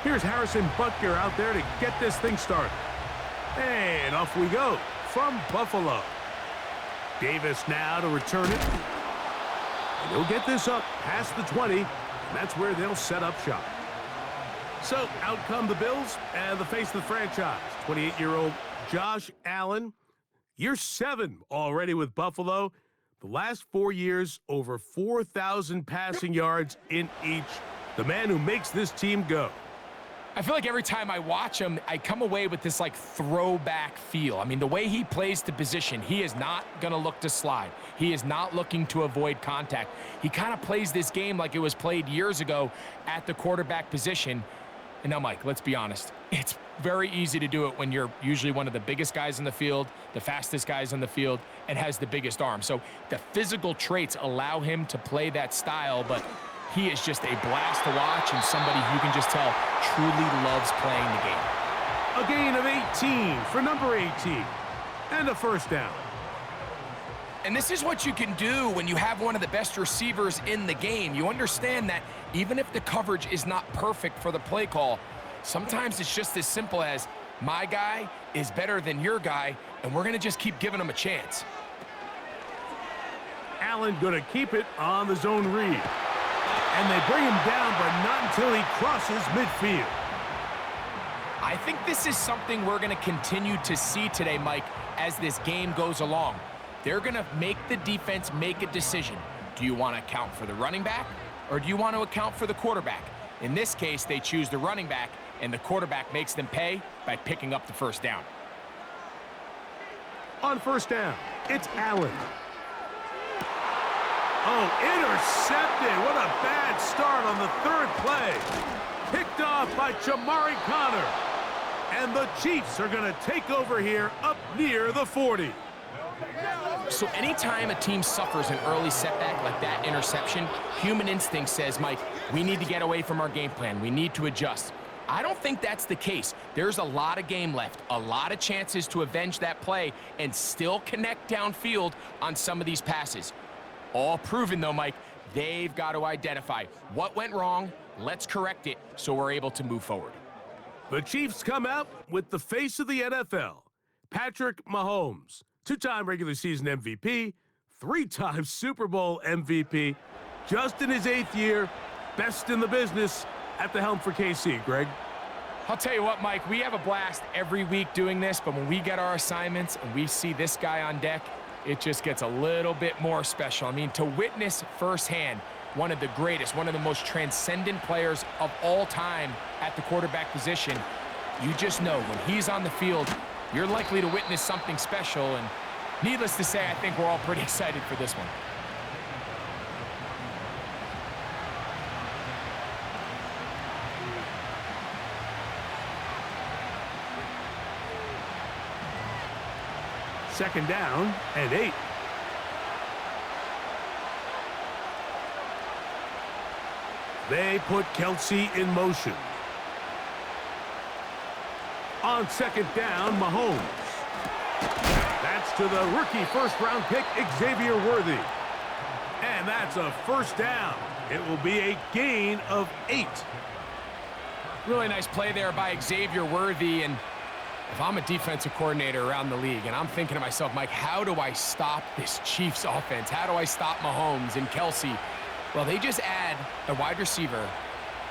Here's Harrison Butker out there to get this thing started. And off we go from Buffalo. Davis now to return it. And he'll get this up past the 20, and that's where they'll set up shop. So out come the Bills and the face of the franchise, 28-year-old Josh Allen. Year 7 already with Buffalo. The last 4 years, over 4,000 passing yards in each. The man who makes this team go. I feel like every time I watch him, I come away with this like throwback feel. I mean, the way he plays the position, he is not going to look to slide. He is not looking to avoid contact. He kind of plays this game like it was played years ago at the quarterback position. And now, Mike, let's be honest. It's very easy to do it when you're usually one of the biggest guys in the field, the fastest guys on the field, and has the biggest arm. So the physical traits allow him to play that style, but he is just a blast to watch and somebody you can just tell truly loves playing the game. A gain of 18 for number 18. And a first down. And this is what you can do when you have one of the best receivers in the game. You understand that even if the coverage is not perfect for the play call, sometimes it's just as simple as my guy is better than your guy, and we're going to just keep giving him a chance. Allen going to keep it on the zone read. And they bring him down, but not until he crosses midfield. I think this is something we're going to continue to see today, Mike, as this game goes along. They're going to make the defense make a decision. Do you want to account for the running back, or do you want to account for the quarterback? In this case, they choose the running back, and the quarterback makes them pay by picking up the first down. On first down, it's Allen. Oh, intercepted. What a bad start on the third play. Picked off by Jamari Connor. And the Chiefs are going to take over here up near the 40. So anytime a team suffers an early setback like that interception, human instinct says, Mike, we need to get away from our game plan. We need to adjust. I don't think that's the case. There's a lot of game left, a lot of chances to avenge that play and still connect downfield on some of these passes. All proven, though, Mike, they've got to identify what went wrong, let's correct it so we're able to move forward. The Chiefs come out with the face of the NFL, Patrick Mahomes, 2-time regular season MVP, 3-time Super Bowl MVP, just in his 8th year, best in the business at the helm for KC. Greg? I'll tell you what, Mike, we have a blast every week doing this, but when we get our assignments and we see this guy on deck, it just gets a little bit more special. I mean, to witness firsthand one of the greatest, one of the most transcendent players of all time at the quarterback position, you just know when he's on the field, you're likely to witness something special. And needless to say, I think we're all pretty excited for this one. Second down and 8. They put Kelsey in motion. On second down, Mahomes. That's to the rookie first-round pick, Xavier Worthy. And that's a first down. It will be a gain of 8. Really nice play there by Xavier Worthy. And if I'm a defensive coordinator around the league and I'm thinking to myself, Mike, how do I stop this Chiefs offense? How do I stop Mahomes and Kelsey? Well, they just add a wide receiver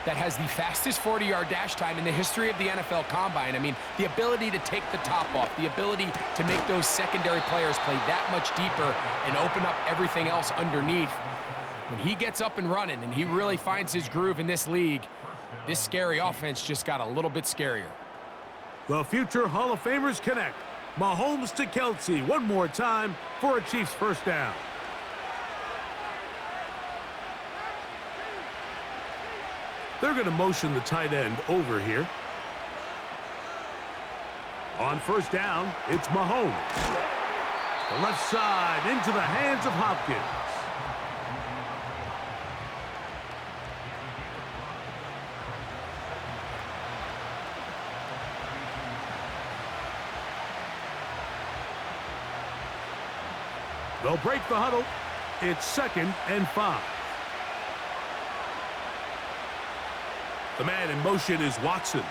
that has the fastest 40-yard dash time in the history of the NFL Combine. I mean, the ability to take the top off, the ability to make those secondary players play that much deeper and open up everything else underneath. When he gets up and running and he really finds his groove in this league, this scary offense just got a little bit scarier. The future Hall of Famers connect. Mahomes to Kelsey one more time for a Chiefs first down. They're going to motion the tight end over here. On first down, it's Mahomes. The left side into the hands of Hopkins. They'll break the huddle. It's 2nd and 5. The man in motion is Watson.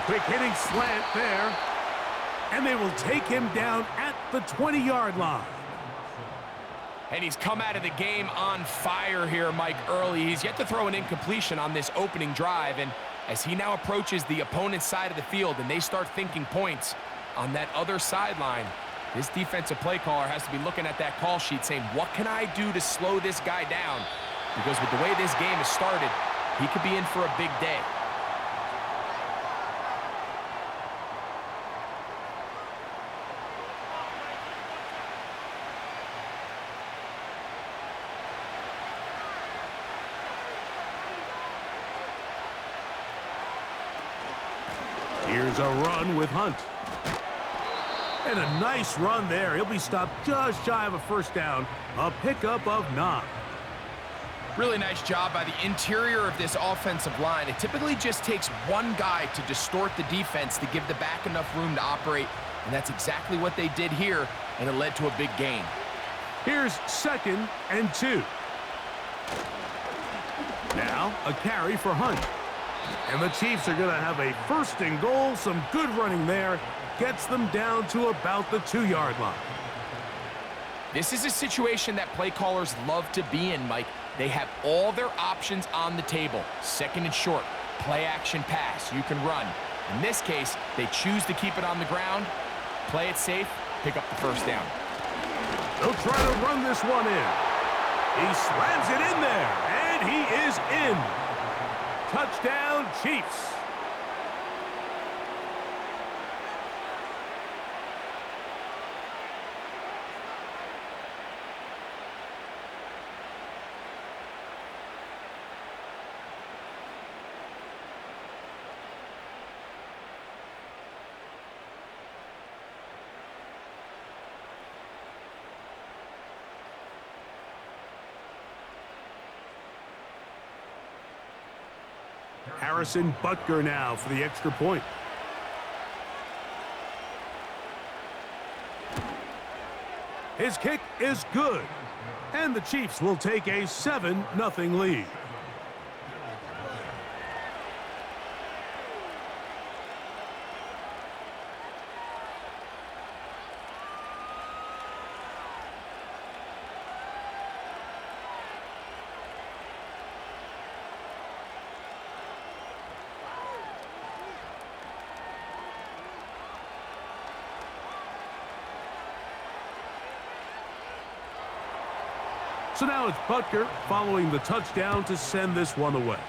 Quick hitting slant there. And they will take him down at the 20-yard line. And he's come out of the game on fire here, Mike, early. He's yet to throw an incompletion on this opening drive. And as he now approaches the opponent's side of the field and they start thinking points on that other sideline, this defensive play caller has to be looking at that call sheet saying, what can I do to slow this guy down? Because with the way this game has started, he could be in for a big day. Here's a run with Hunt. And a nice run there. He'll be stopped just shy of a first down. A pickup of 9. Really nice job by the interior of this offensive line. It typically just takes one guy to distort the defense to give the back enough room to operate. And that's exactly what they did here, and it led to a big gain. Here's 2nd and 2. Now a carry for Hunt. And the Chiefs are going to have a 1st and goal. Some good running there. Gets them down to about the 2-yard line. This is a situation that play callers love to be in, Mike. They have all their options on the table. 2nd and short, play action pass, you can run. In this case, they choose to keep it on the ground, play it safe, pick up the first down. They'll try to run this one in. He slams it in there, and he is in. Touchdown, Chiefs. Harrison Butker now for the extra point. His kick is good. And the Chiefs will take a 7-0 lead. So now it's Butker following the touchdown to send this one away.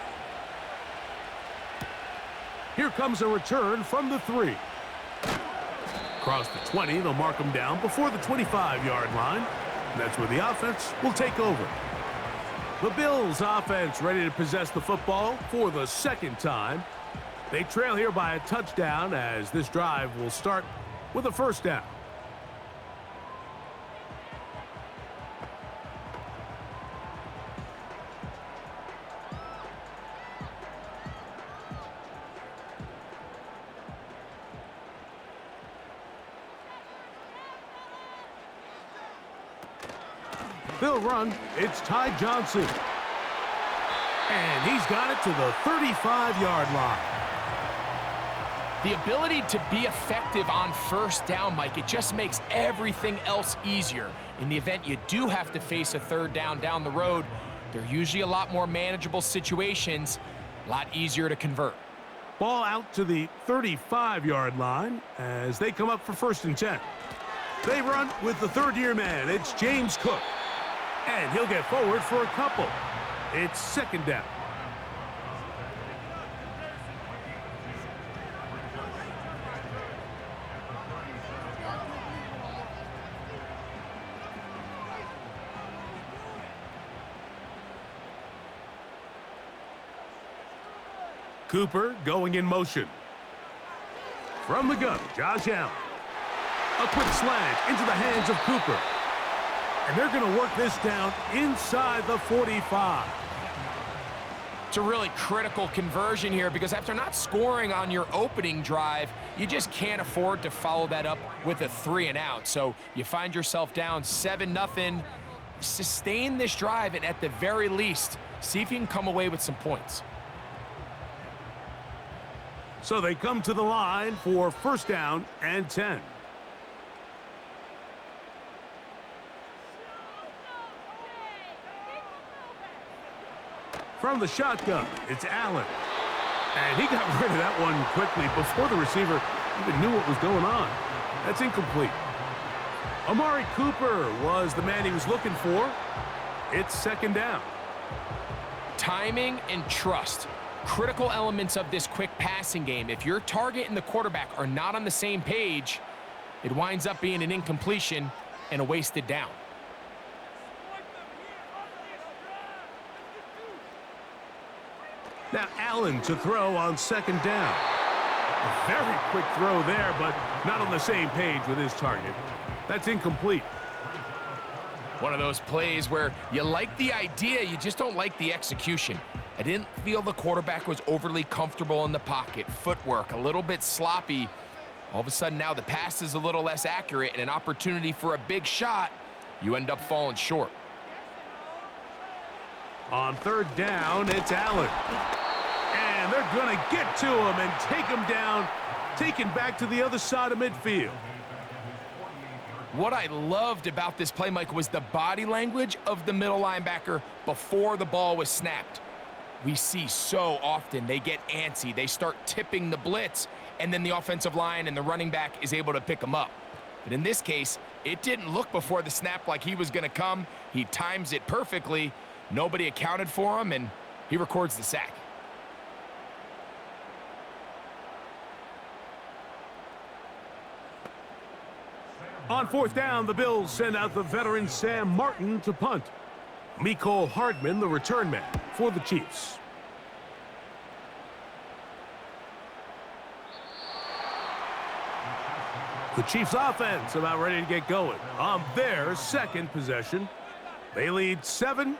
Here comes a return from the 3. Across the 20, they'll mark him down before the 25-yard line. And that's where the offense will take over. The Bills offense ready to possess the football for the 2nd time. They trail here by a touchdown as this drive will start with a 1st down. They'll run. It's Ty Johnson. And he's got it to the 35-yard line. The ability to be effective on 1st down, Mike, it just makes everything else easier. In the event you do have to face a 3rd down the road, they're usually a lot more manageable situations, a lot easier to convert. Ball out to the 35-yard line as they come up for 1st and 10. They run with the 3rd-year man. It's James Cook. And he'll get forward for a couple. It's 2nd down. Cooper going in motion. From the gun, Josh Allen. A quick slant into the hands of Cooper. And they're going to work this down inside the 45. It's a really critical conversion here because after not scoring on your opening drive, you just can't afford to follow that up with a 3-and-out. So you find yourself down 7-0. sustain this drive and at the very least, see if you can come away with some points. So they come to the line for first down and 10. From the shotgun, it's Allen. And he got rid of that one quickly before the receiver even knew what was going on. That's incomplete. Amari Cooper was the man he was looking for. It's second down. Timing and trust. Critical elements of this quick passing game. If your target and the quarterback are not on the same page, it winds up being an incompletion and a wasted down. Now Allen to throw on second down. A very quick throw there, but not on the same page with his target. That's incomplete. One of those plays where you like the idea, you just don't like the execution. I didn't feel the quarterback was overly comfortable in the pocket. Footwork, a little bit sloppy. All of a sudden now the pass is a little less accurate and an opportunity for a big shot. You end up falling short. On third down, it's Allen. And they're going to get to him and take him down, taken back to the other side of midfield. What I loved about this play, Mike, was the body language of the middle linebacker before the ball was snapped. We see so often they get antsy, they start tipping the blitz, and then the offensive line and the running back is able to pick them up. But in this case, it didn't look before the snap like he was going to come. He times it perfectly. Nobody accounted for him, and he records the sack. On fourth down, the Bills send out the veteran Sam Martin to punt. Mecole Hardman, the return man for the Chiefs. The Chiefs offense about ready to get going on their second possession. They lead 7-0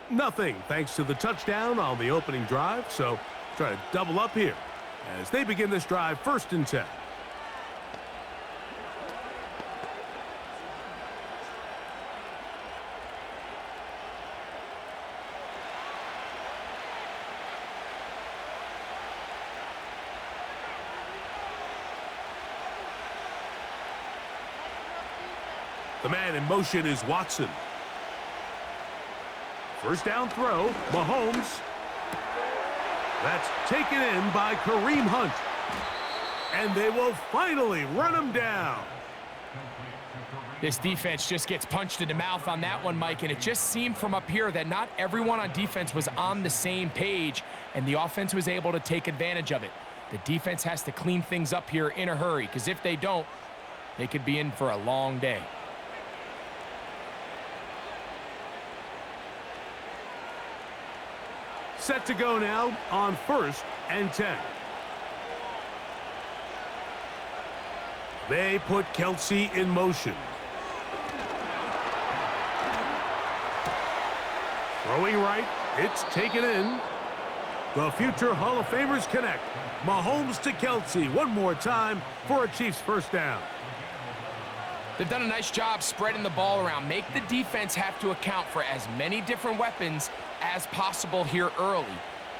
thanks to the touchdown on the opening drive. So try to double up here as they begin this drive first and 10. The man in motion is Watson. First down throw, Mahomes. That's taken in by Kareem Hunt. And they will finally run him down. This defense just gets punched in the mouth on that one, Mike, and it just seemed from up here that not everyone on defense was on the same page, and the offense was able to take advantage of it. The defense has to clean things up here in a hurry, because if they don't, they could be in for a long day. Set to go now on first and 10. They put Kelsey in motion. Throwing right, it's taken in. The future Hall of Famers connect. Mahomes to Kelsey one more time for a Chiefs first down. They've done a nice job spreading the ball around. Make the defense have to account for as many different weapons as possible here early.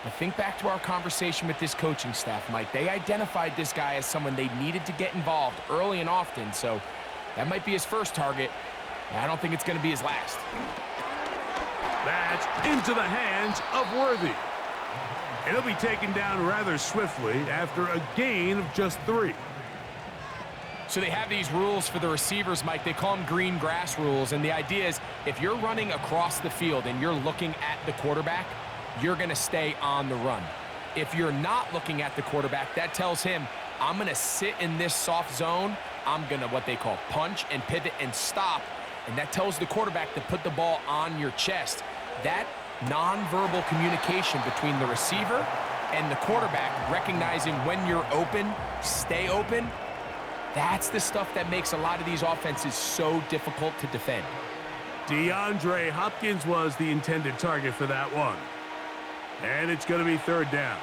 But think back to our conversation with this coaching staff, Mike. They identified this guy as someone they needed to get involved early and often, so that might be his first target. I don't think it's going to be his last. That's into the hands of Worthy. And he'll be taken down rather swiftly after a gain of just 3. So they have these rules for the receivers, Mike. They call them green grass rules, and the idea is if you're running across the field and you're looking at the quarterback, you're going to stay on the run. If you're not looking at the quarterback, that tells him, I'm going to sit in this soft zone. I'm going to what they call punch and pivot and stop, and that tells the quarterback to put the ball on your chest. That nonverbal communication between the receiver and the quarterback, recognizing when you're open, stay open, that's the stuff that makes a lot of these offenses so difficult to defend. DeAndre Hopkins was the intended target for that one. And it's going to be third down.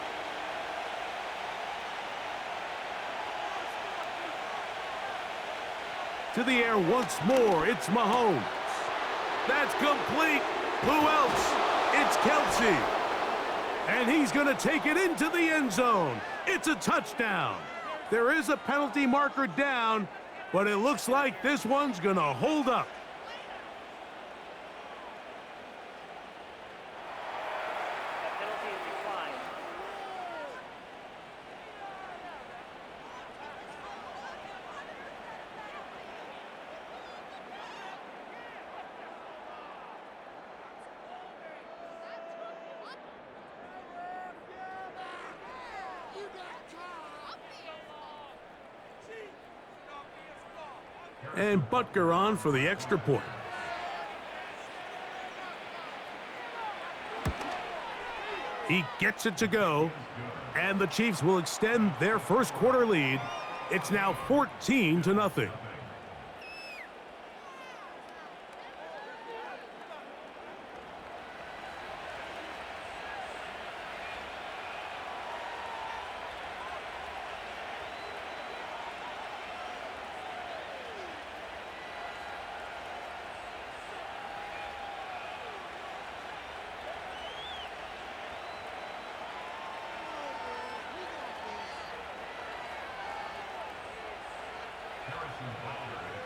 To the air once more, it's Mahomes. That's complete. Who else? It's Kelsey. And he's going to take it into the end zone. It's a touchdown. There is a penalty marker down, but it looks like this one's going to hold up. And Butker on for the extra point. He gets it to go, and the Chiefs will extend their first quarter lead. It's now 14-0.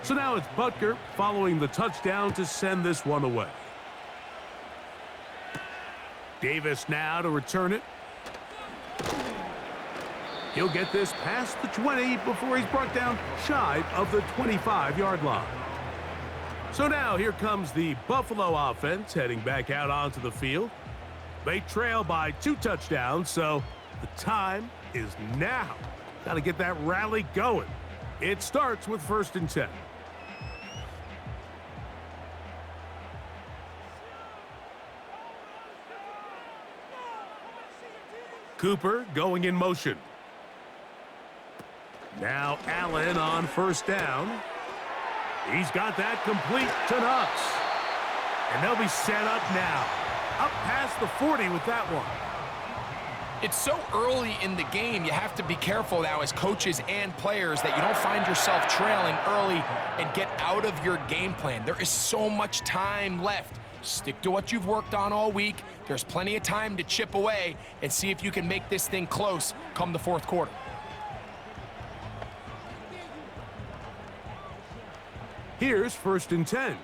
So now it's Butker following the touchdown to send this one away. Davis now to return it. He'll get this past the 20 before he's brought down shy of the 25-yard line. So now here comes the Buffalo offense heading back out onto the field. They trail by 2 touchdowns, so the time is now. Got to get that rally going. It starts with 1st and 10. Cooper going in motion. Now Allen on 1st down. He's got that complete to Knox. And they'll be set up now. Up past the 40 with that one. It's so early in the game, you have to be careful now as coaches and players that you don't find yourself trailing early and get out of your game plan. There is so much time left. Stick to what you've worked on all week. There's plenty of time to chip away and see if you can make this thing close come the 4th quarter. Here's 1st and 10.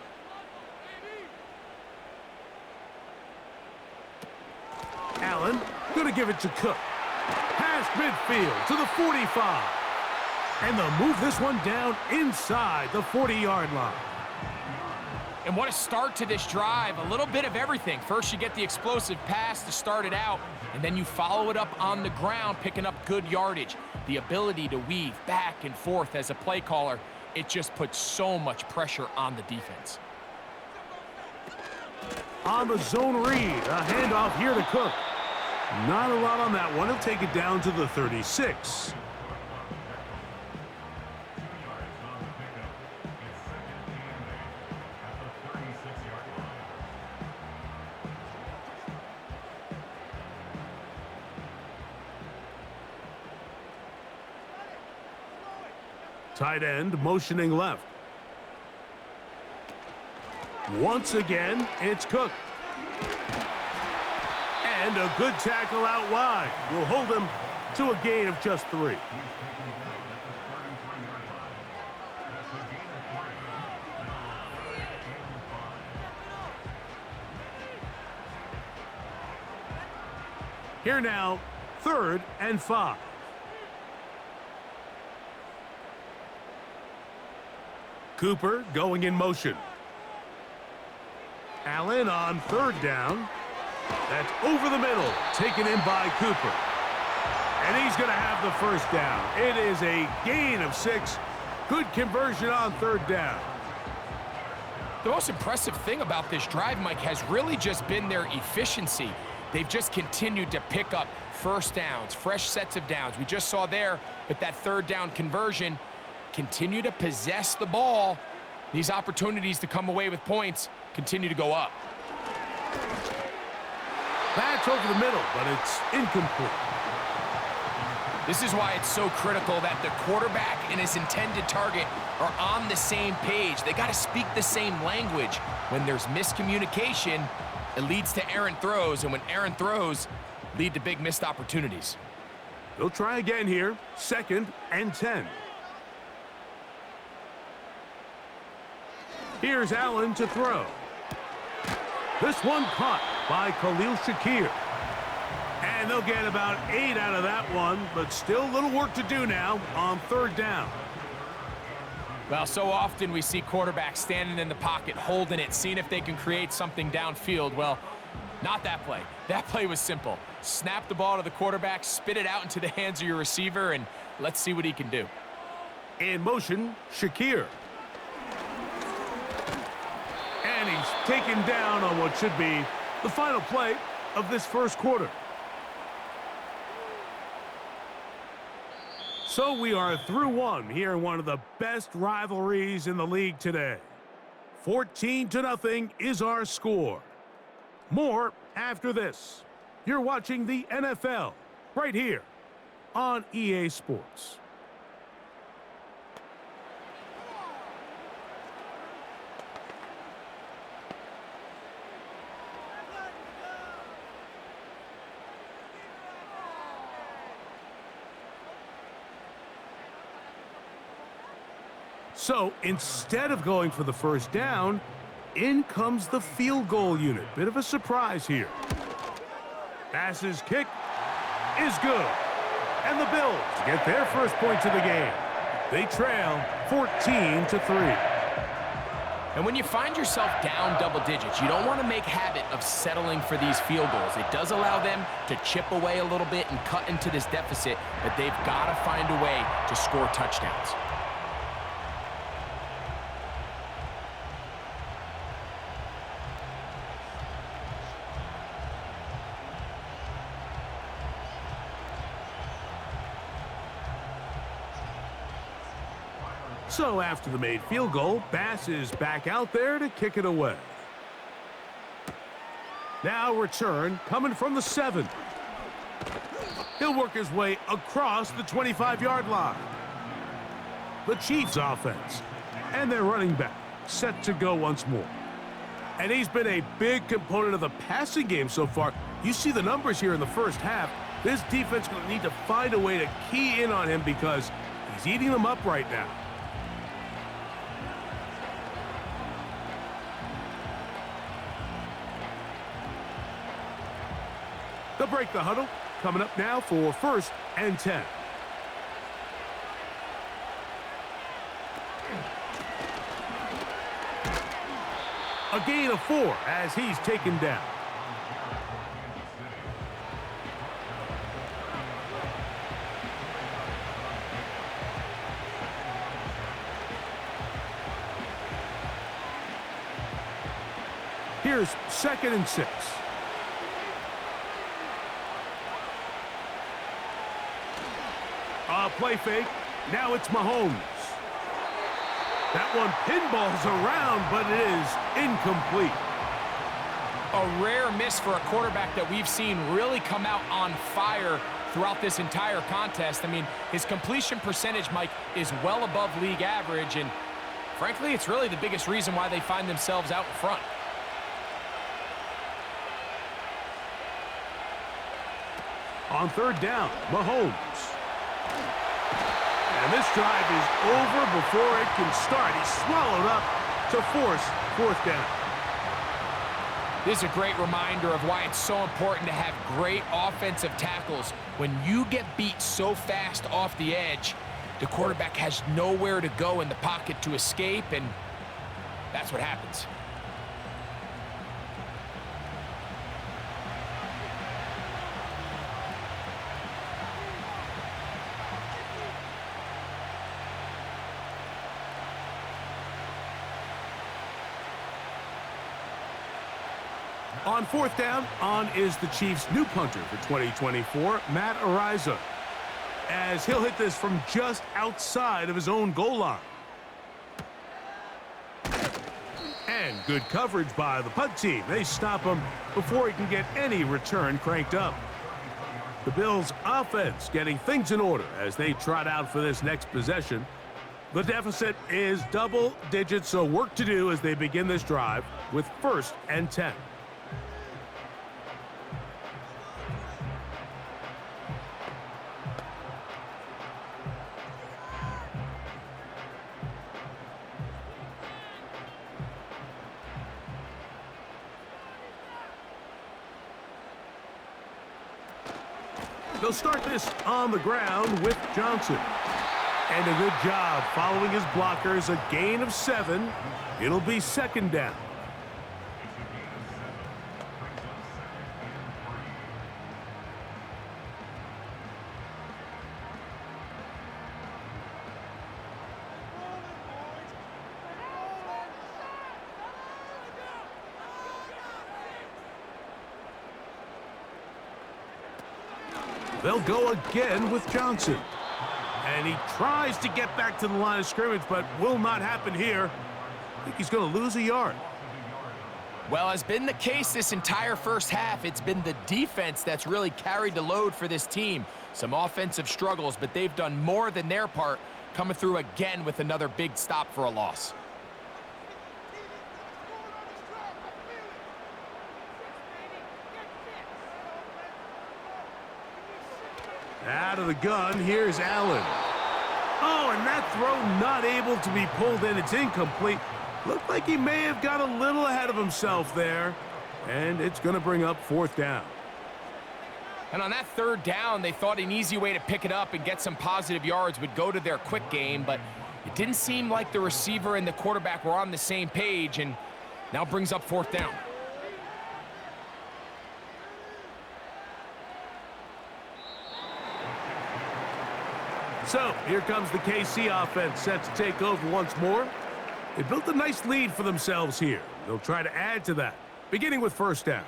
Allen going to give it to Cook. Past midfield to the 45. And they'll move this one down inside the 40-yard line. And what a start to this drive. A little bit of everything. First, you get the explosive pass to start it out, and then you follow it up on the ground, picking up good yardage. The ability to weave back and forth as a play caller, it just puts so much pressure on the defense. On the zone read, a handoff here to Cook. Not a lot on that one. He'll take it down to the 36. Tight end motioning left. Once again, it's Cook. And a good tackle out wide will hold him to a gain of just 3. Here now, 3rd and 5. Cooper going in motion. Allen on 3rd down. That's over the middle, taken in by Cooper. And he's going to have the 1st down. It is a gain of 6. Good conversion on 3rd down. The most impressive thing about this drive, Mike, has really just been their efficiency. They've just continued to pick up 1st downs, fresh sets of downs. We just saw there with that 3rd down conversion. Continue to possess the ball. These opportunities to come away with points continue to go up. That's over the middle, but it's incomplete. This is why it's so critical that the quarterback and his intended target are on the same page. They got to speak the same language. When there's miscommunication, it leads to errant throws, and when errant throws lead to big missed opportunities. They'll try again here. 2nd and 10. Here's Allen to throw. This one caught by Khalil Shakir. And they'll get about 8 out of that one, but still a little work to do now on 3rd down. Well, so often we see quarterbacks standing in the pocket, holding it, seeing if they can create something downfield. Well, not that play. That play was simple. Snap the ball to the quarterback, spit it out into the hands of your receiver, and let's see what he can do. In motion, Shakir. And he's taken down on what should be the final play of this first quarter. So we are through one here in one of the best rivalries in the league today. 14-0 is our score. More after this. You're watching the NFL right here on EA Sports. So instead of going for the first down, in comes the field goal unit. Bit of a surprise here. Passes kick is good. And the Bills get their first points of the game. They trail 14-3. And when you find yourself down double digits, you don't want to make habit of settling for these field goals. It does allow them to chip away a little bit and cut into this deficit, but they've got to find a way to score touchdowns. So after the made field goal, Bass is back out there to kick it away. Now return coming from the 7. He'll work his way across the 25-yard line. The Chiefs offense and their running back set to go once more. And he's been a big component of the passing game so far. You see the numbers here in the first half. This defense is going to need to find a way to key in on him because he's eating them up right now. They'll break the huddle. Coming up now for 1st and 10. A gain of 4 as he's taken down. Here's 2nd and 6. Play fake. Now it's Mahomes. That one pinballs around, but it is incomplete. A rare miss for a quarterback that we've seen really come out on fire throughout this entire contest. I mean, his completion percentage, Mike, is well above league average, and frankly, it's really the biggest reason why they find themselves out in front. On 3rd down, Mahomes. And this drive is over before it can start. He's swallowed up to force 4th down. This is a great reminder of why it's so important to have great offensive tackles. When you get beat so fast off the edge, the quarterback has nowhere to go in the pocket to escape, and that's what happens. On 4th down, on is the Chiefs' new punter for 2024, Matt Ariza, as he'll hit this from just outside of his own goal line. And good coverage by the punt team. They stop him before he can get any return cranked up. The Bills' offense getting things in order as they trot out for this next possession. The deficit is double digits, so work to do as they begin this drive with 1st and 10. They'll start this on the ground with Johnson. And a good job following his blockers, a gain of 7. It'll be 2nd down. They'll go again with Johnson. And he tries to get back to the line of scrimmage, but will not happen here. I think he's going to lose a yard. Well, has been the case this entire first half. It's been the defense that's really carried the load for this team. Some offensive struggles, but they've done more than their part, coming through again with another big stop for a loss. Out of the gun, here's Allen. Oh, and that throw not able to be pulled in. It's incomplete. Looked like he may have got a little ahead of himself there. And it's going to bring up 4th down. And on that 3rd down, they thought an easy way to pick it up and get some positive yards would go to their quick game, but it didn't seem like the receiver and the quarterback were on the same page, and now brings up 4th down. So, here comes the KC offense set to take over once more. They built a nice lead for themselves here. They'll try to add to that, beginning with 1st down.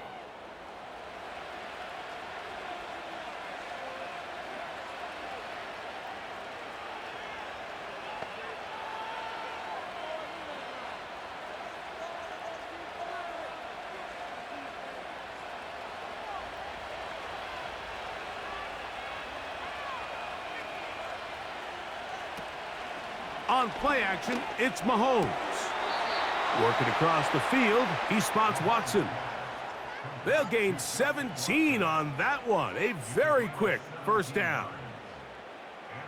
On play action, it's Mahomes. Working across the field, he spots Watson. They'll gain 17 on that one. A very quick 1st down.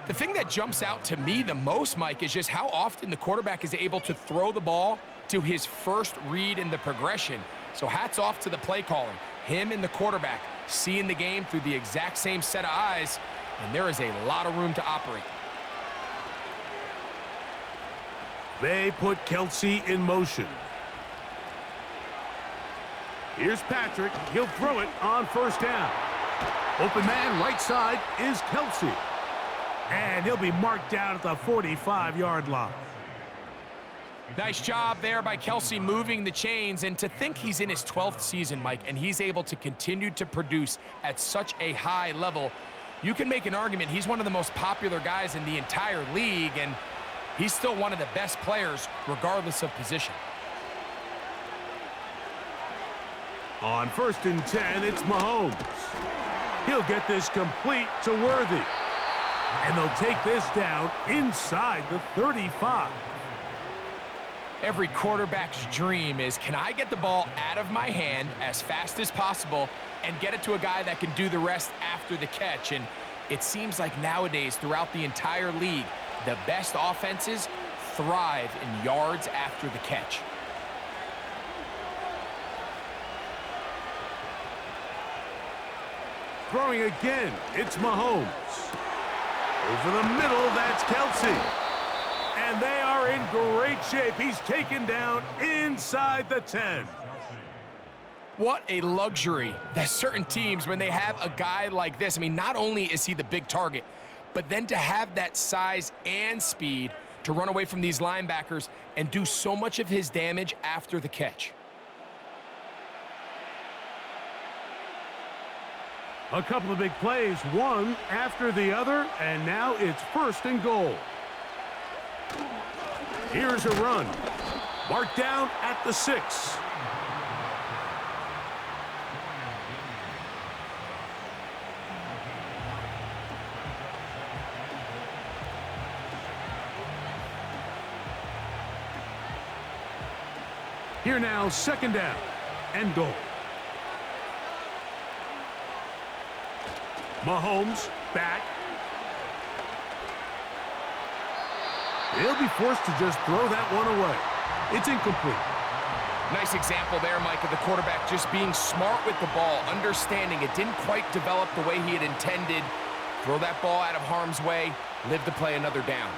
The thing that jumps out to me the most, Mike, is just how often the quarterback is able to throw the ball to his first read in the progression. So hats off to the play calling. Him and the quarterback seeing the game through the exact same set of eyes, and there is a lot of room to operate. They put Kelce in motion. Here's Patrick. He'll throw it on 1st down. Open man right side is Kelce. And he'll be marked down at the 45-yard line. Nice job there by Kelce moving the chains. And to think he's in his 12th season, Mike, and he's able to continue to produce at such a high level, you can make an argument he's one of the most popular guys in the entire league, and he's still one of the best players regardless of position. On 1st and 10, it's Mahomes. He'll get this complete to Worthy. And they'll take this down inside the 35. Every quarterback's dream is, can I get the ball out of my hand as fast as possible and get it to a guy that can do the rest after the catch? And it seems like nowadays throughout the entire league, the best offenses thrive in yards after the catch. Throwing again, it's Mahomes. Over the middle, that's Kelce. And they are in great shape. He's taken down inside the 10. What a luxury that certain teams, when they have a guy like this, I mean, not only is he the big target, but then to have that size and speed to run away from these linebackers and do so much of his damage after the catch. A couple of big plays, one after the other, and now it's 1st and goal. Here's a run. Marked down at the 6. Here now, second down and goal. Mahomes back. He'll be forced to just throw that one away. It's incomplete. Nice example there, Mike, of the quarterback just being smart with the ball, understanding it didn't quite develop the way he had intended. Throw that ball out of harm's way, live to play another down.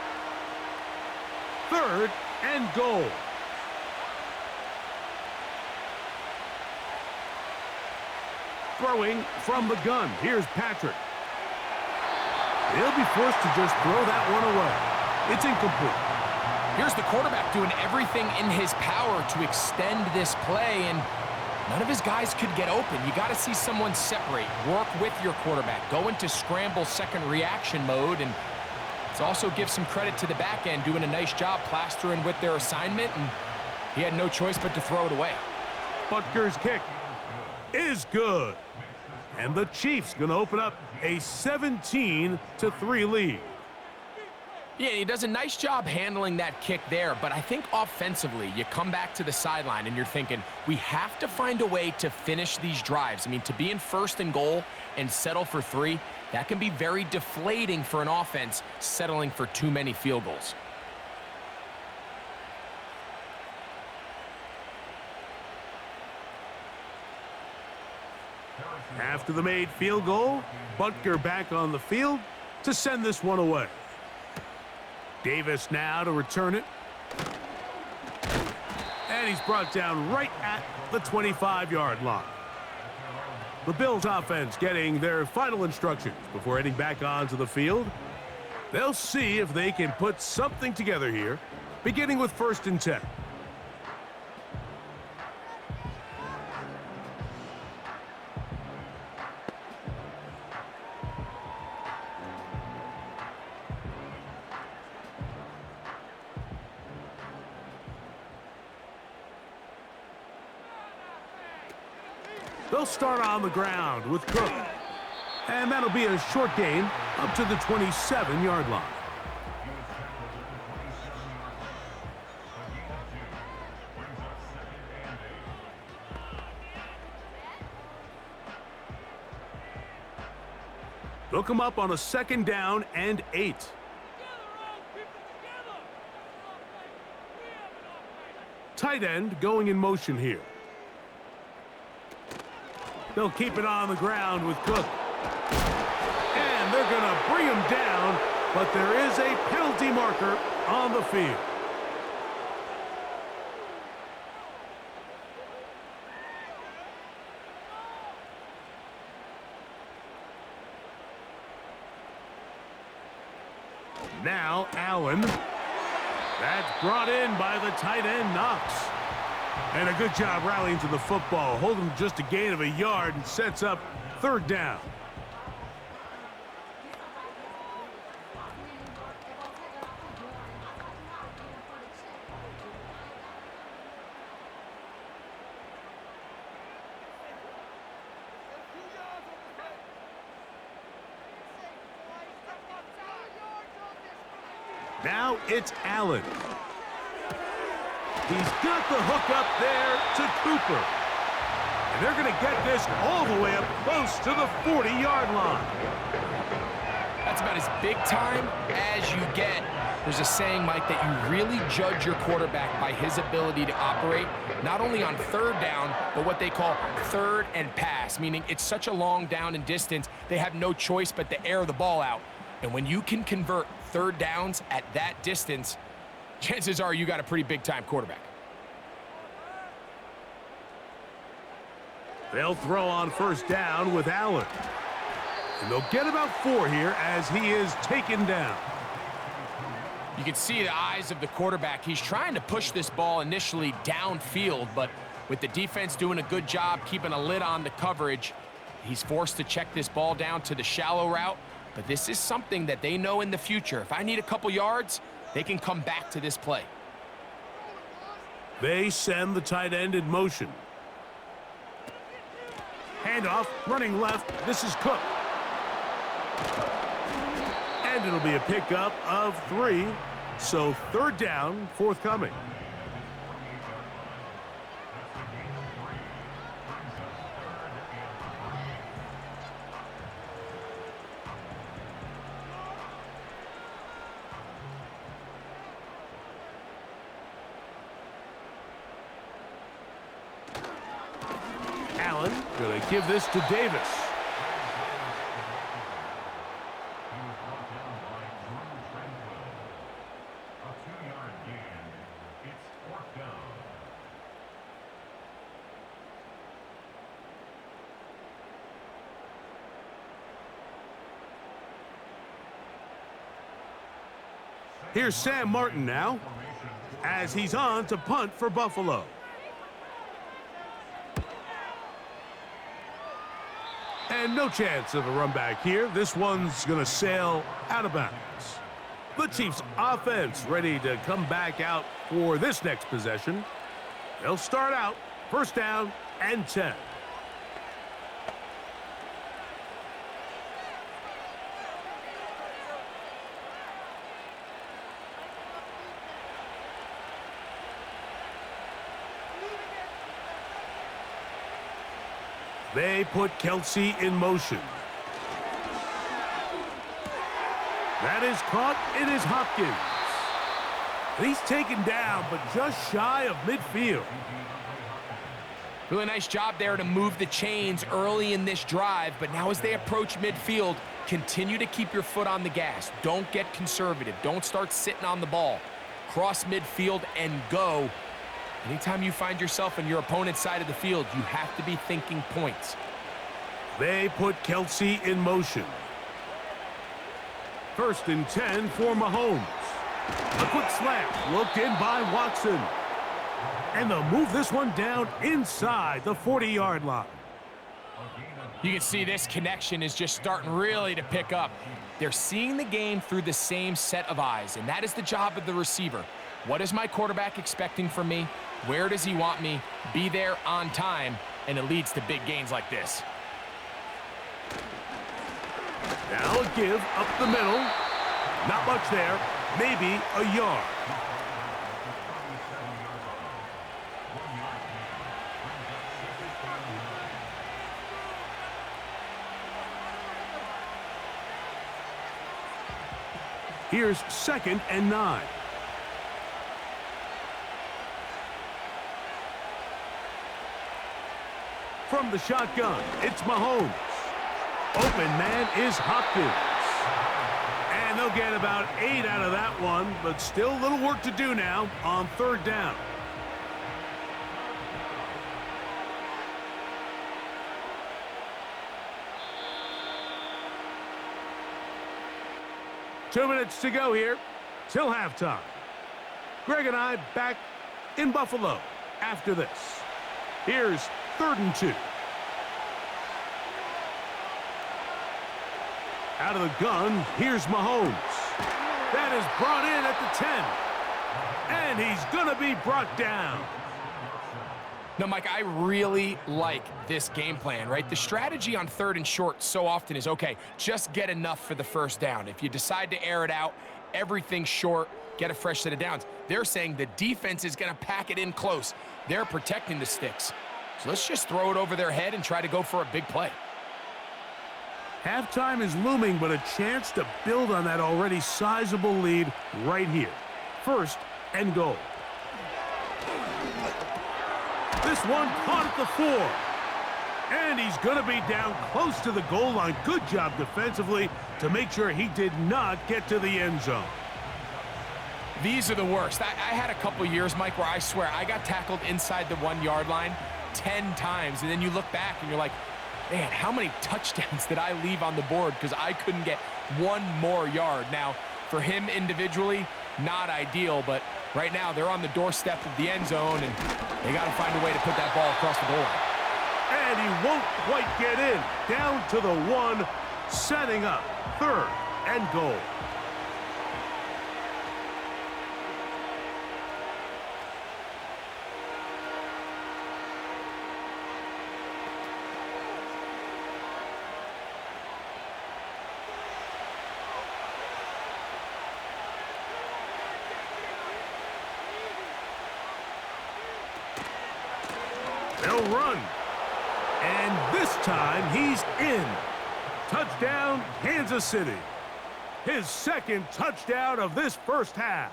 Third and goal. Throwing from the gun. Here's Patrick. He'll be forced to just throw that one away. It's incomplete. Here's the quarterback doing everything in his power to extend this play, and none of his guys could get open. You got to see someone separate, work with your quarterback, go into scramble second reaction mode, and let's also give some credit to the back end doing a nice job plastering with their assignment, and he had no choice but to throw it away. Butker's kick is good. And the Chiefs going to open up a 17-3 lead. Yeah, he does a nice job handling that kick there, but I think offensively, you come back to the sideline and you're thinking, we have to find a way to finish these drives. I mean, to be in first and goal and settle for 3, that can be very deflating for an offense settling for too many field goals. After the made field goal, Butker back on the field to send this one away. Davis now to return it. And he's brought down right at the 25-yard line. The Bills offense getting their final instructions before heading back onto the field. They'll see if they can put something together here, beginning with 1st and 10. They'll start on the ground with Cook. And that'll be a short gain up to the 27-yard line. They'll come up on a 2nd down and 8. Tight end going in motion here. They'll keep it on the ground with Cook. And they're going to bring him down, but there is a penalty marker on the field. Now Allen. That's brought in by the tight end, Knox. And a good job rallying to the football. Holding just a gain of a yard and sets up 3rd down. Now it's Allen. He's got the hook up there to Cooper. And they're going to get this all the way up close to the 40-yard line. That's about as big time as you get. There's a saying, Mike, that you really judge your quarterback by his ability to operate, not only on 3rd down, but what they call 3rd and pass, meaning it's such a long down and distance, they have no choice but to air the ball out. And when you can convert 3rd downs at that distance, chances are you got a pretty big-time quarterback. They'll throw on 1st down with Allen. And they'll get about 4 here as he is taken down. You can see the eyes of the quarterback. He's trying to push this ball initially downfield, but with the defense doing a good job keeping a lid on the coverage, he's forced to check this ball down to the shallow route. But this is something that they know in the future. If I need a couple yards, they can come back to this play. They send the tight end in motion. Handoff, running left. This is Cook. And it'll be a pickup of 3. So 3rd down, forthcoming. give this to Davis. Here's Sam Martin now, as he's on to punt for Buffalo. And no chance of a run back here. This one's going to sail out of bounds. The Chiefs offense ready to come back out for this next possession. They'll start out first down and 10. They put Kelsey in motion. That is caught. It is Hopkins. He's taken down, but just shy of midfield. Really nice job there to move the chains early in this drive, but now as they approach midfield, continue to keep your foot on the gas. Don't get conservative. Don't start sitting on the ball. Cross midfield and go. Anytime you find yourself on your opponent's side of the field, you have to be thinking points. They put Kelsey in motion. First and 10 for Mahomes. A quick slant looked in by Watson. And they'll move this one down inside the 40-yard line. You can see this connection is just starting really to pick up. They're seeing the game through the same set of eyes, and that is the job of the receiver. What is my quarterback expecting from me? Where does he want me? Be there on time, and it leads to big gains like this. Now a give up the middle. Not much there. Maybe a yard. Here's 2nd and 9. From the shotgun, it's Mahomes. Open man is Hopkins. And they'll get about 8 out of that one, but still a little work to do now on 3rd down. Two minutes to go here till halftime. Greg and I back in Buffalo after this. Here's 3rd and 2. Out of the gun, here's Mahomes. That is brought in at the 10. And he's going to be brought down. No, Mike, I really like this game plan, right? The strategy on 3rd and short so often is, okay, just get enough for the first down. If you decide to air it out, everything short, get a fresh set of downs. They're saying the defense is going to pack it in close. They're protecting the sticks. So let's just throw it over their head and try to go for a big play. Halftime is looming, but a chance to build on that already sizable lead right here. 1st and goal. This one caught at the 4. And he's going to be down close to the goal line. Good job defensively to make sure he did not get to the end zone. These are the worst. I had a couple years, Mike, where I swear I got tackled inside the 1-yard line 10 times. And then you look back and you're like, man, how many touchdowns did I leave on the board because I couldn't get one more yard? Now, for him individually, not ideal, but right now they're on the doorstep of the end zone, and they got to find a way to put that ball across the goal line. And he won't quite get in. Down to the 1, setting up 3rd and goal. They'll run. And this time he's in. Touchdown, Kansas City. His 2nd touchdown of this first half.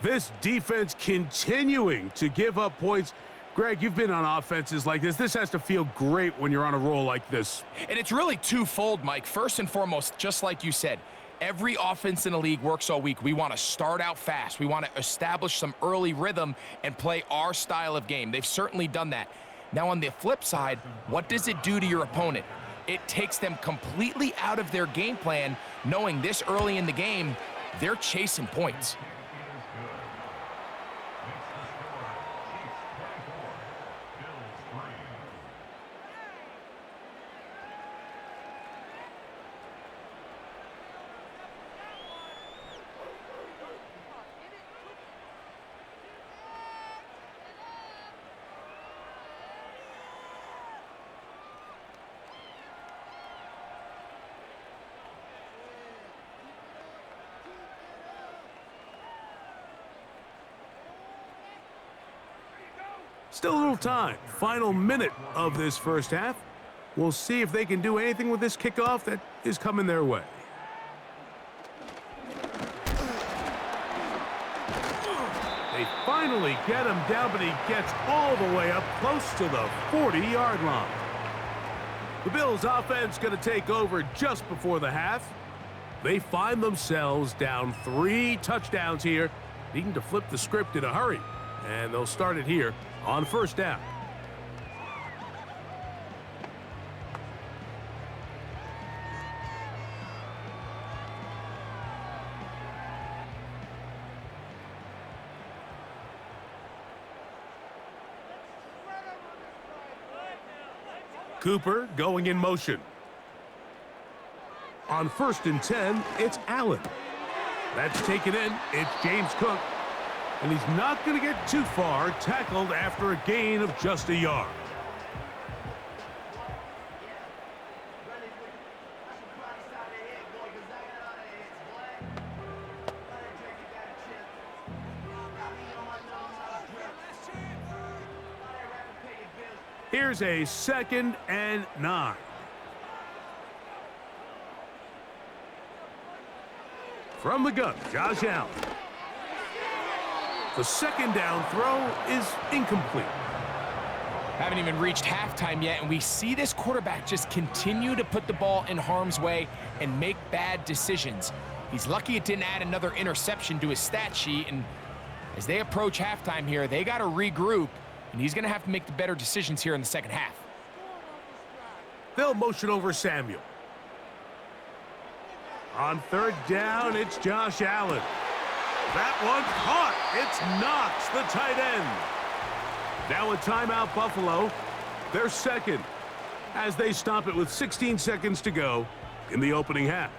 This defense continuing to give up points Greg, you've been on offenses like this. This has to feel great when you're on a roll like this. And it's really twofold, Mike. First and foremost, just like you said, every offense in the league works all week. We want to start out fast. We want to establish some early rhythm and play our style of game. They've certainly done that. Now, on the flip side, what does it do to your opponent? It takes them completely out of their game plan, knowing this early in the game, they're chasing points. Still a little time. Final minute of this first half. We'll see if they can do anything with this kickoff that is coming their way. They finally get him down, but he gets all the way up close to the 40-yard line. The Bills' offense going to take over just before the half. They find themselves down 3 touchdowns here, needing to flip the script in a hurry. And they'll start it here on first down. Cooper going in motion. On 1st and 10, it's Allen. That's taken in. It's James Cook. And he's not going to get too far, tackled after a gain of just a yard. Here's a 2nd and 9. From the gun, Josh Allen. The 2nd down throw is incomplete. Haven't even reached halftime yet, and we see this quarterback just continue to put the ball in harm's way and make bad decisions. He's lucky it didn't add another interception to his stat sheet, and as they approach halftime here, they got to regroup, and he's going to have to make the better decisions here in the second half. They'll motion over Samuel. On 3rd down, it's Josh Allen. That one caught. It's Knox, the tight end. Now a timeout, Buffalo. They're 2nd as they stop it with 16 seconds to go in the opening half.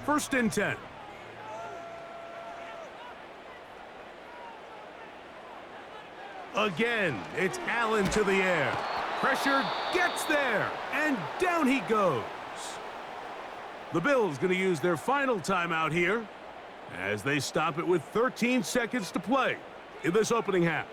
First and 10. Again, it's Allen to the air. Pressure gets there, and down he goes. The Bills going to use their final timeout here as they stop it with 13 seconds to play in this opening half.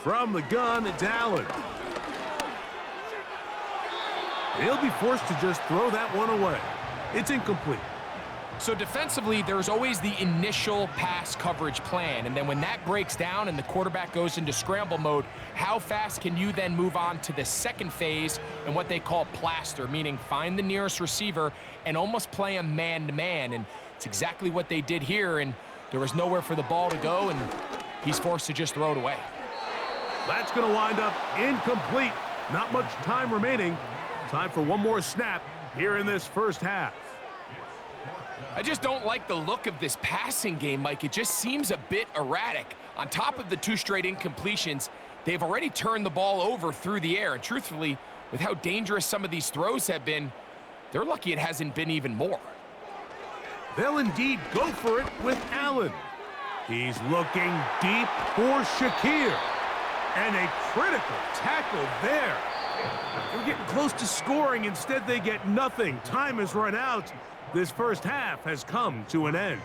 From the gun, it's Allen. He'll be forced to just throw that one away. It's incomplete. So defensively, there's always the initial pass coverage plan, and then when that breaks down and the quarterback goes into scramble mode, how fast can you then move on to the second phase and what they call plaster, meaning find the nearest receiver and almost play him man-to-man, and it's exactly what they did here, and there was nowhere for the ball to go, and he's forced to just throw it away. That's going to wind up incomplete. Not much time remaining. Time for one more snap here in this first half. I just don't like the look of this passing game, Mike. It just seems a bit erratic. On top of the 2 straight incompletions, they've already turned the ball over through the air. And truthfully, with how dangerous some of these throws have been, they're lucky it hasn't been even more. They'll indeed go for it with Allen. He's looking deep for Shakir. And a critical tackle there. They're getting close to scoring. Instead, they get nothing. Time has run out. This first half has come to an end.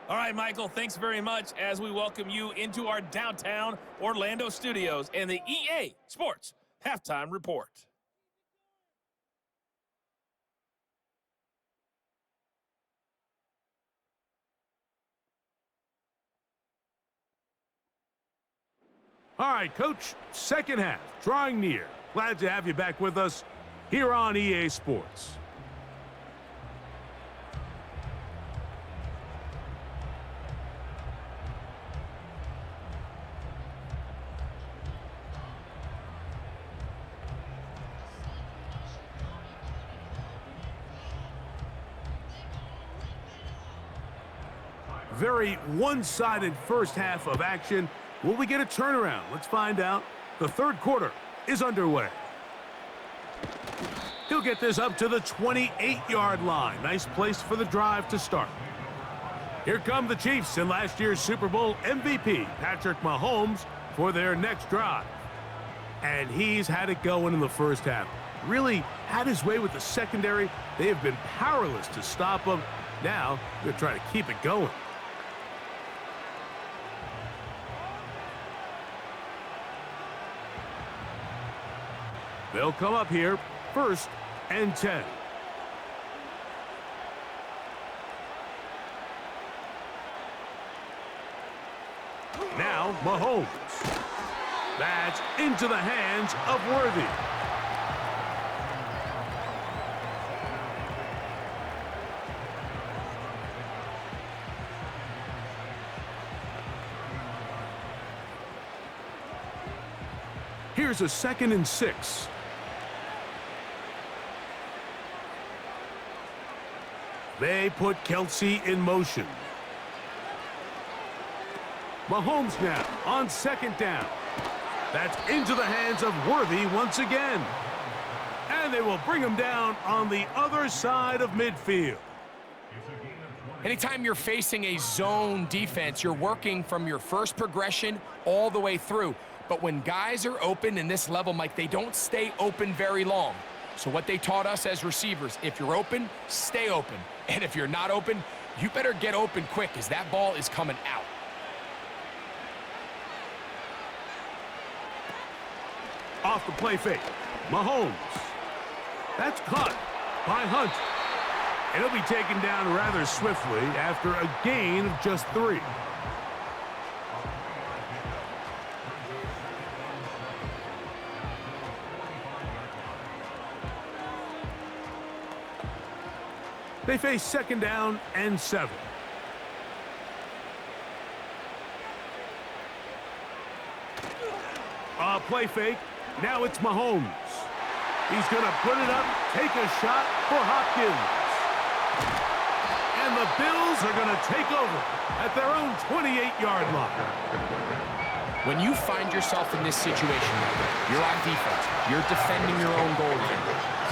All right, Michael, thanks very much as we welcome you into our downtown Orlando studios and the EA Sports Halftime Report. All right, Coach, second half, drawing near. Glad to have you back with us here on EA Sports. Very one-sided first half of action. Will we get a turnaround? Let's find out. The third quarter is underway. He'll get this up to the 28-yard line. Nice place for the drive to start. Here come the Chiefs and last year's Super Bowl MVP, Patrick Mahomes, for their next drive. And he's had it going in the first half. Really had his way with the secondary. They have been powerless to stop him. Now they're trying to keep it going. They'll come up here, 1st and 10. Now, Mahomes. That's into the hands of Worthy. Here's a 2nd and 6. They put Kelsey in motion. Mahomes now on 2nd down. That's into the hands of Worthy once again. And they will bring him down on the other side of midfield. Anytime you're facing a zone defense, you're working from your first progression all the way through. But when guys are open in this level, Mike, they don't stay open very long. So what they taught us as receivers, if you're open, stay open. And if you're not open, you better get open quick because that ball is coming out. Off the play fake, Mahomes. That's caught by Hunt. And he'll be taken down rather swiftly after a gain of just 3. They face 2nd down and 7. Play fake. Now it's Mahomes. He's going to put it up, take a shot for Hopkins. And the Bills are going to take over at their own 28-yard line. When you find yourself in this situation, you're on defense, you're defending your own goal line.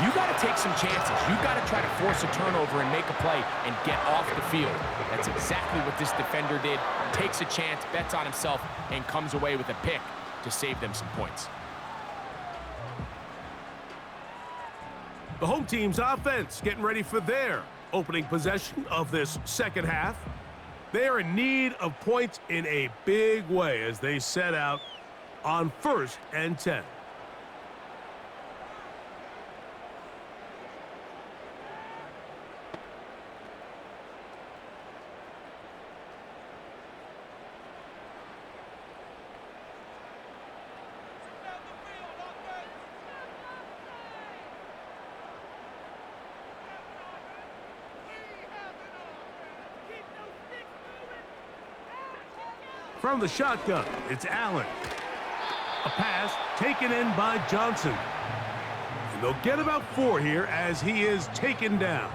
You got to take some chances. You got to try to force a turnover and make a play and get off the field. That's exactly what this defender did. Takes a chance, bets on himself, and comes away with a pick to save them some points. The home team's offense getting ready for their opening possession of this second half. They are in need of points in a big way as they set out on 1st and 10. From the shotgun, it's Allen. A pass taken in by Johnson. And they'll get about 4 here as he is taken down.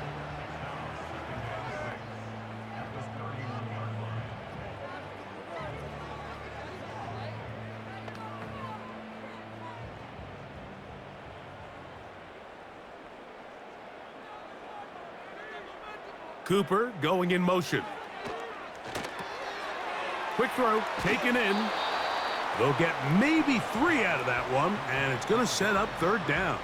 Cooper going in motion. Quick throw, taken in. They'll get maybe 3 out of that one, and it's going to set up third down.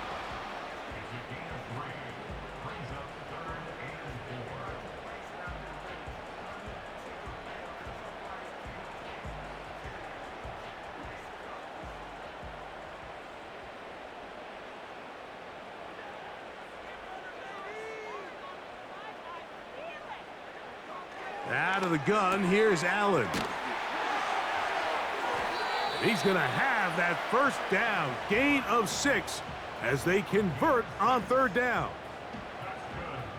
Out of the gun, here's Allen. He's going to have that first down, gain of 6, as they convert on third down.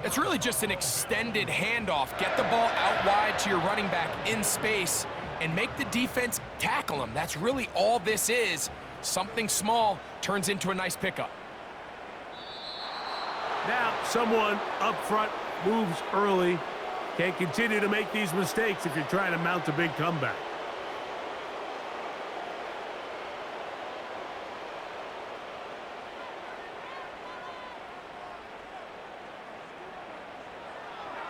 It's really just an extended handoff. Get the ball out wide to your running back in space and make the defense tackle him. That's really all this is. Something small turns into a nice pickup. Now someone up front moves early. Can't continue to make these mistakes if you're trying to mount a big comeback.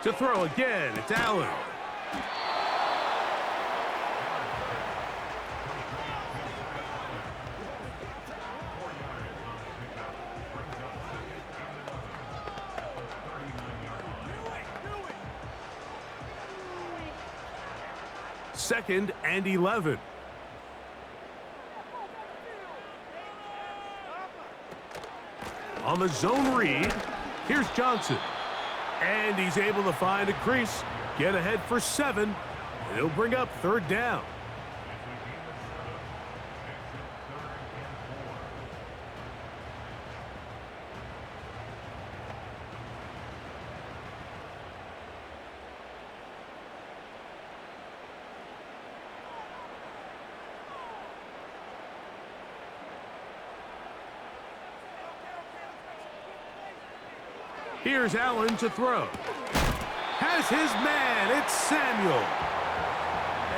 To throw again, it's Allen. Second and 11. On the zone read, here's Johnson. And he's able to find a crease, get ahead for 7, and he'll bring up third down. Here's Allen to throw. Has his man, it's Samuel.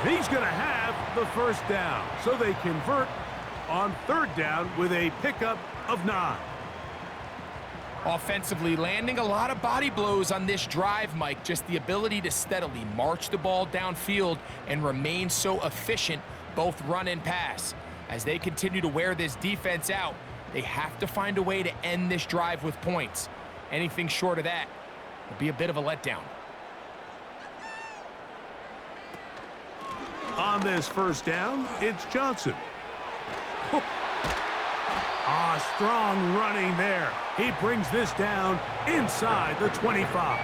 And he's going to have the first down. So they convert on third down with a pickup of 9. Offensively, landing a lot of body blows on this drive, Mike. Just the ability to steadily march the ball downfield and remain so efficient, both run and pass. As they continue to wear this defense out, they have to find a way to end this drive with points. Anything short of that would be a bit of a letdown. On this first down, it's Johnson. Strong running there. He brings this down inside the 25.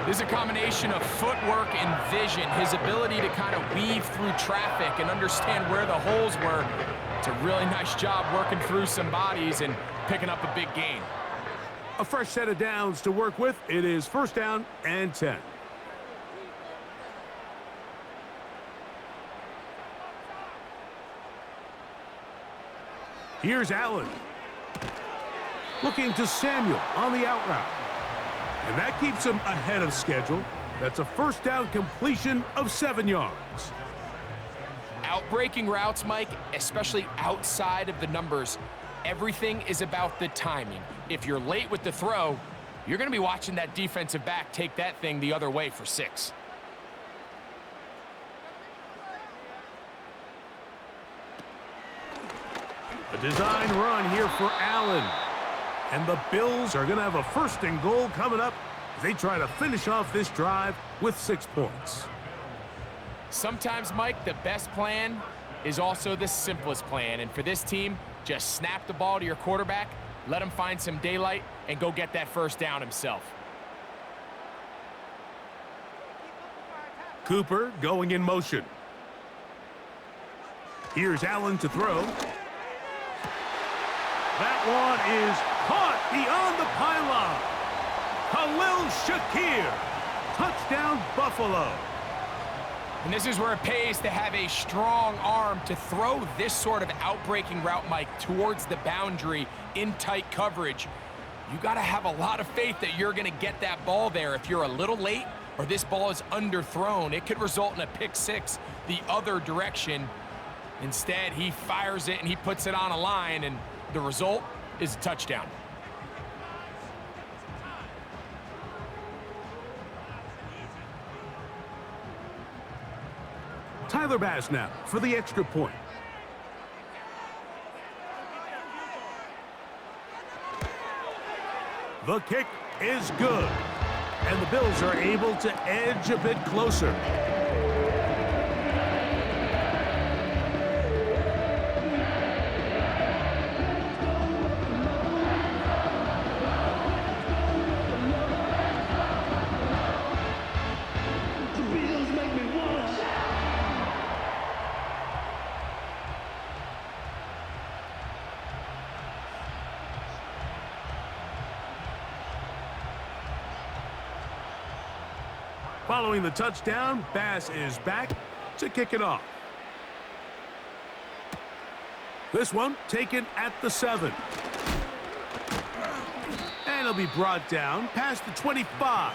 This is a combination of footwork and vision. His ability to kind of weave through traffic and understand where the holes were. It's a really nice job working through some bodies and picking up a big gain. A fresh set of downs to work with. It is first down and 10. Here's Allen. Looking to Samuel on the out route. And that keeps him ahead of schedule. That's a first down completion of 7 yards. Outbreaking routes, Mike, especially outside of the numbers, everything is about the timing. If you're late with the throw, you're going to be watching that defensive back take that thing the other way for 6. A design run here for Allen. And the Bills are going to have a first and goal coming up as they try to finish off this drive with 6 points. Sometimes, Mike, the best plan is also the simplest plan. And for this team, just snap the ball to your quarterback, let him find some daylight, and go get that first down himself. Cooper going in motion. Here's Allen to throw. That one is caught beyond the pylon. Khalil Shakir. Touchdown, Buffalo. And this is where it pays to have a strong arm to throw this sort of outbreaking route, Mike, towards the boundary in tight coverage. You got to have a lot of faith that you're going to get that ball there. If you're a little late or this ball is underthrown, it could result in a pick 6 the other direction. Instead, he fires it and he puts it on a line, and the result is a touchdown. Tyler Bass now for the extra point. The kick is good. And the Bills are able to edge a bit closer. Following the touchdown, Bass is back to kick it off. This one taken at the 7. And it'll be brought down past the 25.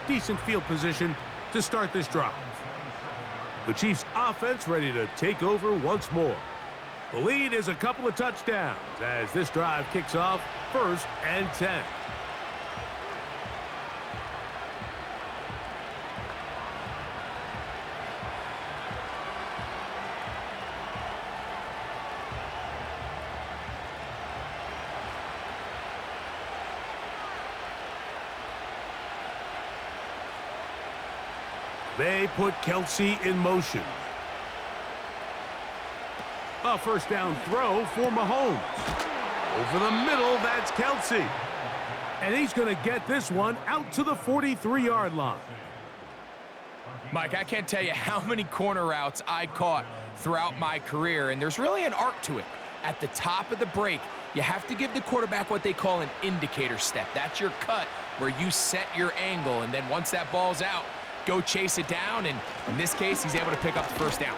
Decent field position to start this drive. The Chiefs offense ready to take over once more. The lead is a couple of touchdowns as this drive kicks off 1st and 10. They put Kelsey in motion. A first down throw for Mahomes. Over the middle, that's Kelsey. And he's going to get this one out to the 43-yard line. Mike, I can't tell you how many corner routes I caught throughout my career, and there's really an art to it. At the top of the break, you have to give the quarterback what they call an indicator step. That's your cut where you set your angle, and then once that ball's out, go chase it down, and in this case, he's able to pick up the first down.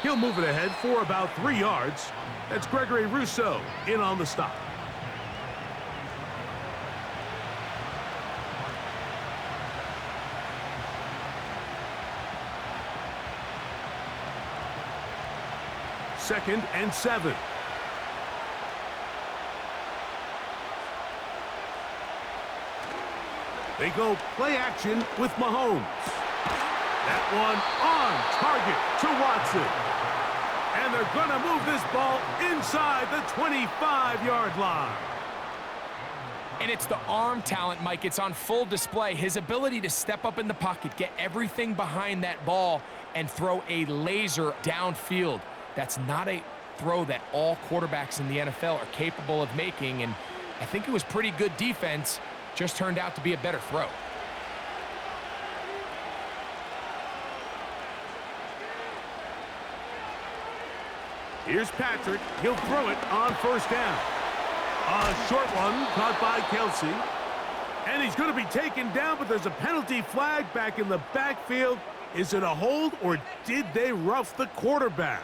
He'll move it ahead for about 3 yards. That's Gregory Rousseau in on the stop. Second and 7. They go play action with Mahomes. That one on target to Watson. And they're going to move this ball inside the 25-yard line. And it's the arm talent, Mike. It's on full display. His ability to step up in the pocket, get everything behind that ball, and throw a laser downfield. That's not a throw that all quarterbacks in the NFL are capable of making, and I think it was pretty good defense. Just turned out to be a better throw. Here's Patrick. He'll throw it on first down. A short one caught by Kelsey. And he's going to be taken down, but there's a penalty flag back in the backfield. Is it a hold, or did they rough the quarterback?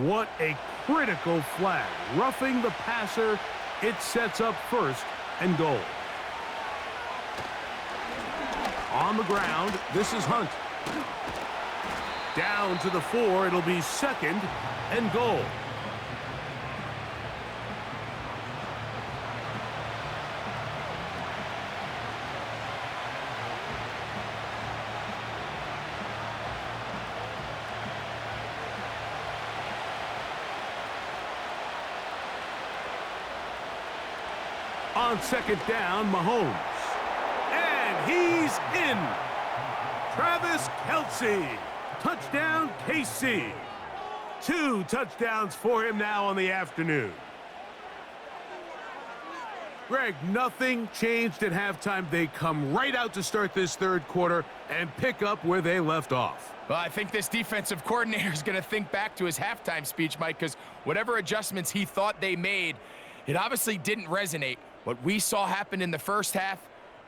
What a critical flag. Roughing the passer. It sets up 1st and goal. On the ground, this is Hunt. Down to the 4, it'll be 2nd and goal. On 2nd down, Mahomes. And he's in. Travis Kelce. Touchdown, KC. 2 touchdowns for him now on the afternoon. Greg, nothing changed at halftime. They come right out to start this 3rd quarter and pick up where they left off. Well, I think this defensive coordinator is going to think back to his halftime speech, Mike, because whatever adjustments he thought they made, it obviously didn't resonate. What we saw happen in the first half,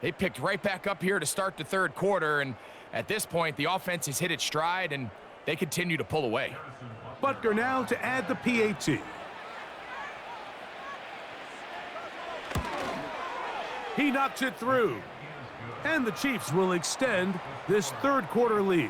they picked right back up here to start the 3rd quarter, and at this point, the offense has hit its stride, and they continue to pull away. Butker now to add the PAT. He knocks it through, and the Chiefs will extend this 3rd quarter lead.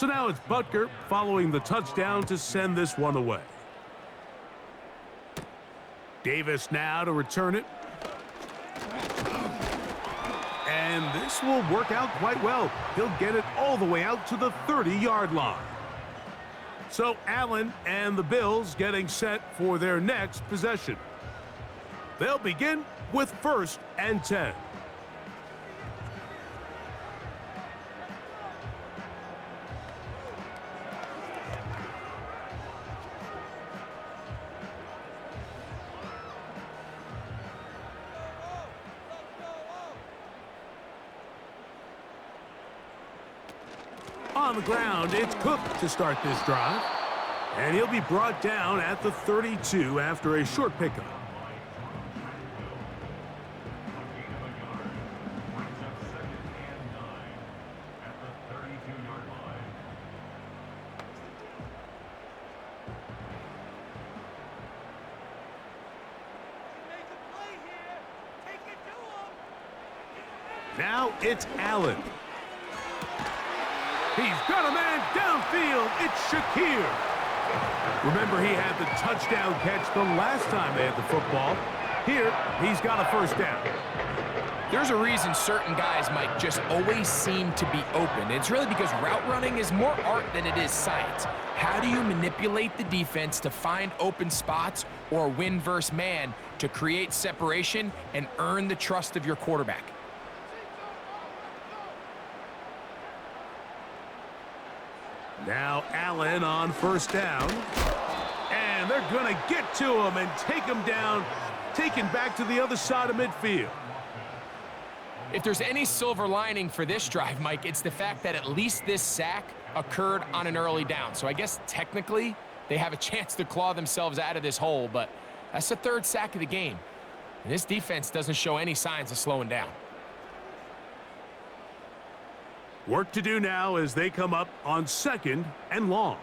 So now it's Butker following the touchdown to send this one away. Davis now to return it. And this will work out quite well. He'll get it all the way out to the 30-yard line. So Allen and the Bills getting set for their next possession. They'll begin with 1st and 10. On the ground, it's Cook to start this drive. And he'll be brought down at the 32 after a short pickup. Now it's Allen. He's got a man downfield. It's Shakir. Remember, he had the touchdown catch the last time they had the football. Here, he's got a 1st down. There's a reason certain guys, Mike, just always seem to be open. It's really because route running is more art than it is science. How do you manipulate the defense to find open spots or win versus man to create separation and earn the trust of your quarterback? Now Allen on 1st down. And they're going to get to him and take him down, taken back to the other side of midfield. If there's any silver lining for this drive, Mike, it's the fact that at least this sack occurred on an early down. So I guess technically they have a chance to claw themselves out of this hole, but that's the 3rd sack of the game. And this defense doesn't show any signs of slowing down. Work to do now as they come up on 2nd and long.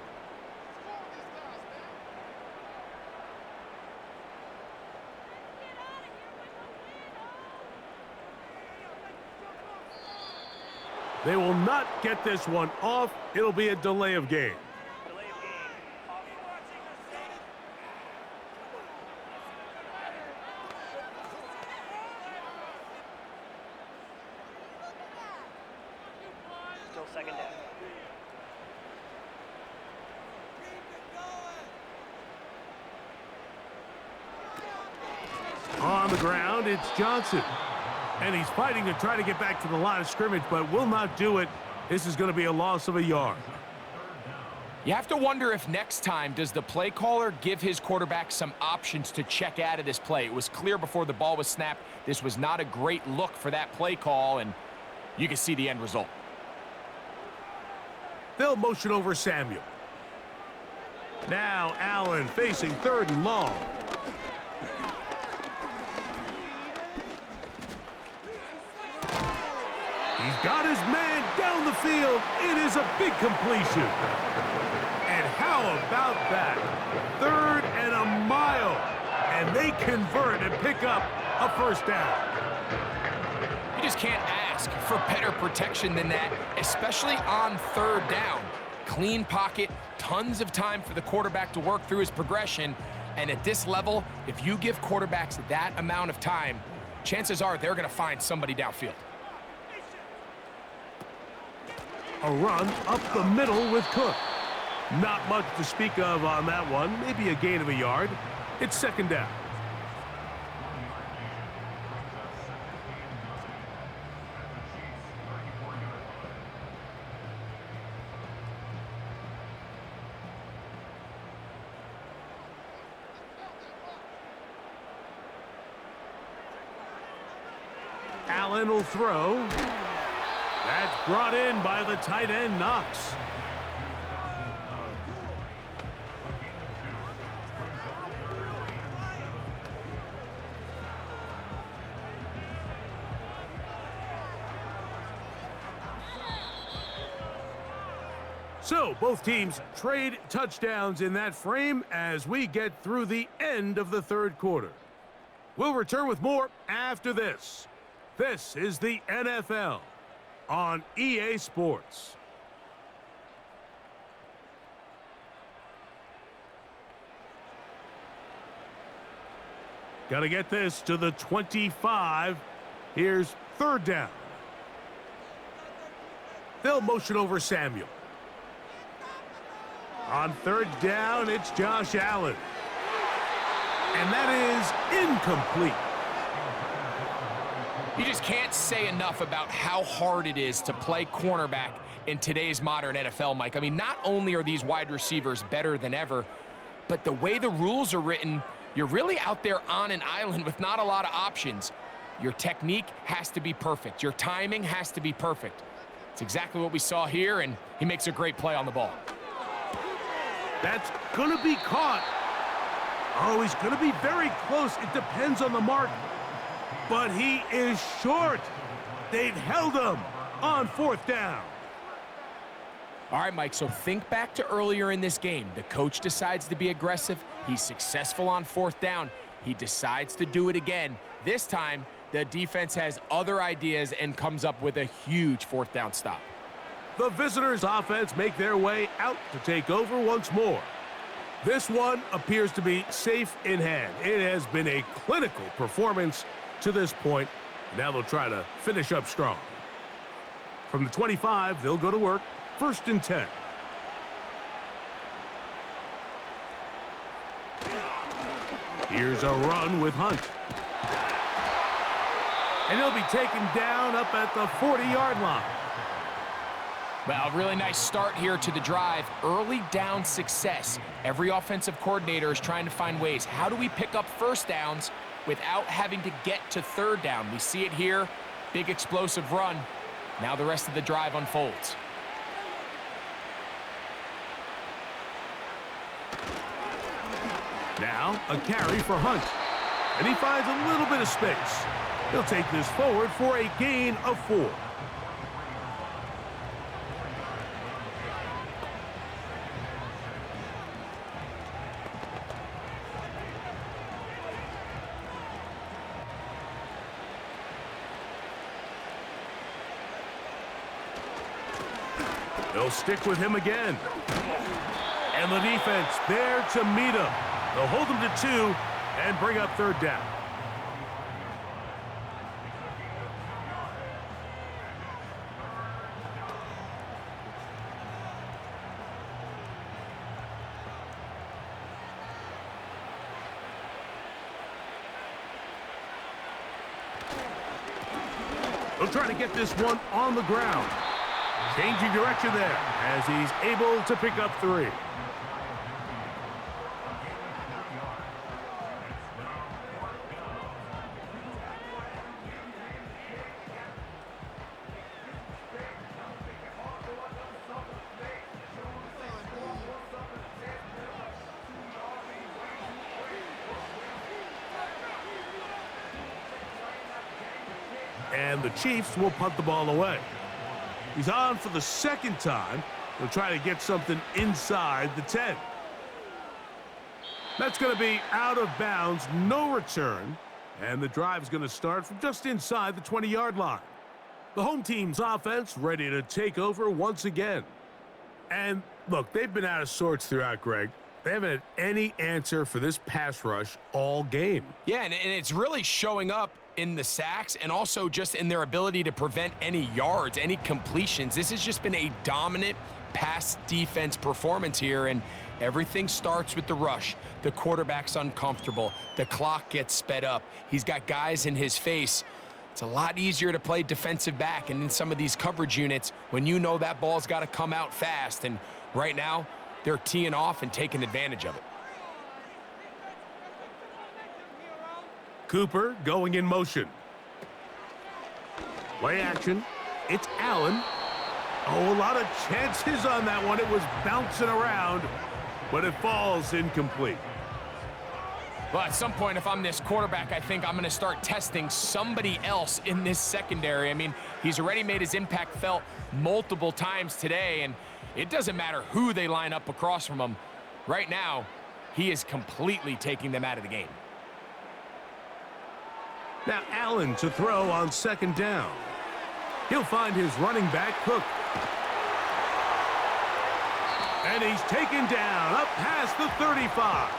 They will not get this one off. It'll be a delay of game. Still 2nd down. On the ground, it's Johnson. And he's fighting to try to get back to the line of scrimmage, but will not do it. This is going to be a loss of a yard. You have to wonder if next time does the play caller give his quarterback some options to check out of this play. It was clear before the ball was snapped. This was not a great look for that play call, and you can see the end result. They'll motion over Samuel. Now Allen facing 3rd and long. He's got his man down the field. It is a big completion. And how about that? 3rd and a mile. And they convert and pick up a 1st down. You just can't ask for better protection than that, especially on 3rd down. Clean pocket, tons of time for the quarterback to work through his progression. And at this level, if you give quarterbacks that amount of time, chances are they're going to find somebody downfield. A run up the middle with Cook. Not much to speak of on that one. Maybe a gain of a yard. It's 2nd down. Allen will throw. That's brought in by the tight end, Knox. So both teams trade touchdowns in that frame as we get through the end of the 3rd quarter. We'll return with more after this. This is the NFL on EA Sports. Got to get this to the 25. Here's third down. They'll motion over Samuel. On third down, it's Josh Allen. And that is incomplete. You just can't say enough about how hard it is to play cornerback in today's modern NFL, Mike. I mean, not only are these wide receivers better than ever, but the way the rules are written, you're really out there on an island with not a lot of options. Your technique has to be perfect. Your timing has to be perfect. It's exactly what we saw here, and he makes a great play on the ball. That's going to be caught. Oh, he's going to be very close. It depends on the mark. But he is short. They've held him on fourth down. All right, Mike, so think back to earlier in this game. The coach decides to be aggressive. He's successful on fourth down. He decides to do it again. This time, the defense has other ideas and comes up with a huge fourth down stop. The visitors' offense make their way out to take over once more. This one appears to be safe in hand. It has been a clinical performance to this point. Now they'll try to finish up strong. From the 25, they'll go to work. First and 10. Here's a run with Hunt. And he'll be taken down up at the 40-yard line. Well, really nice start here to the drive. Early down success. Every offensive coordinator is trying to find ways. How do we pick up first downs without having to get to third down? We see it here. Big explosive run. Now the rest of the drive unfolds. Now a carry for Hunt. And he finds a little bit of space. He'll take this forward for a gain of 4. They'll stick with him again. And the defense there to meet him. They'll hold him to 2 and bring up third down. They'll try to get this one on the ground. Changing direction there as he's able to pick up 3. And the Chiefs will punt the ball away. He's on for the second time. He'll try to get something inside the 10. That's going to be out of bounds, no return. And the drive's going to start from just inside the 20-yard line. The home team's offense ready to take over once again. And look, they've been out of sorts throughout, Greg. They haven't had any answer for this pass rush all game. Yeah, and it's really showing up in the sacks and also just in their ability to prevent any yards, any completions. This has just been a dominant pass defense performance here, and everything starts with the rush. The quarterback's uncomfortable. The clock gets sped up. He's got guys in his face. It's a lot easier to play defensive back and in some of these coverage units when you know that ball's got to come out fast, and right now they're teeing off and taking advantage of it. Cooper going in motion. Play action. It's Allen. Oh, a lot of chances on that one. It was bouncing around, but it falls incomplete. Well, at some point, if I'm this quarterback, I think I'm going to start testing somebody else in this secondary. I mean, he's already made his impact felt multiple times today, and it doesn't matter who they line up across from him. Right now, he is completely taking them out of the game. Now Allen to throw on second down. He'll find his running back, Cook. And he's taken down up past the 35.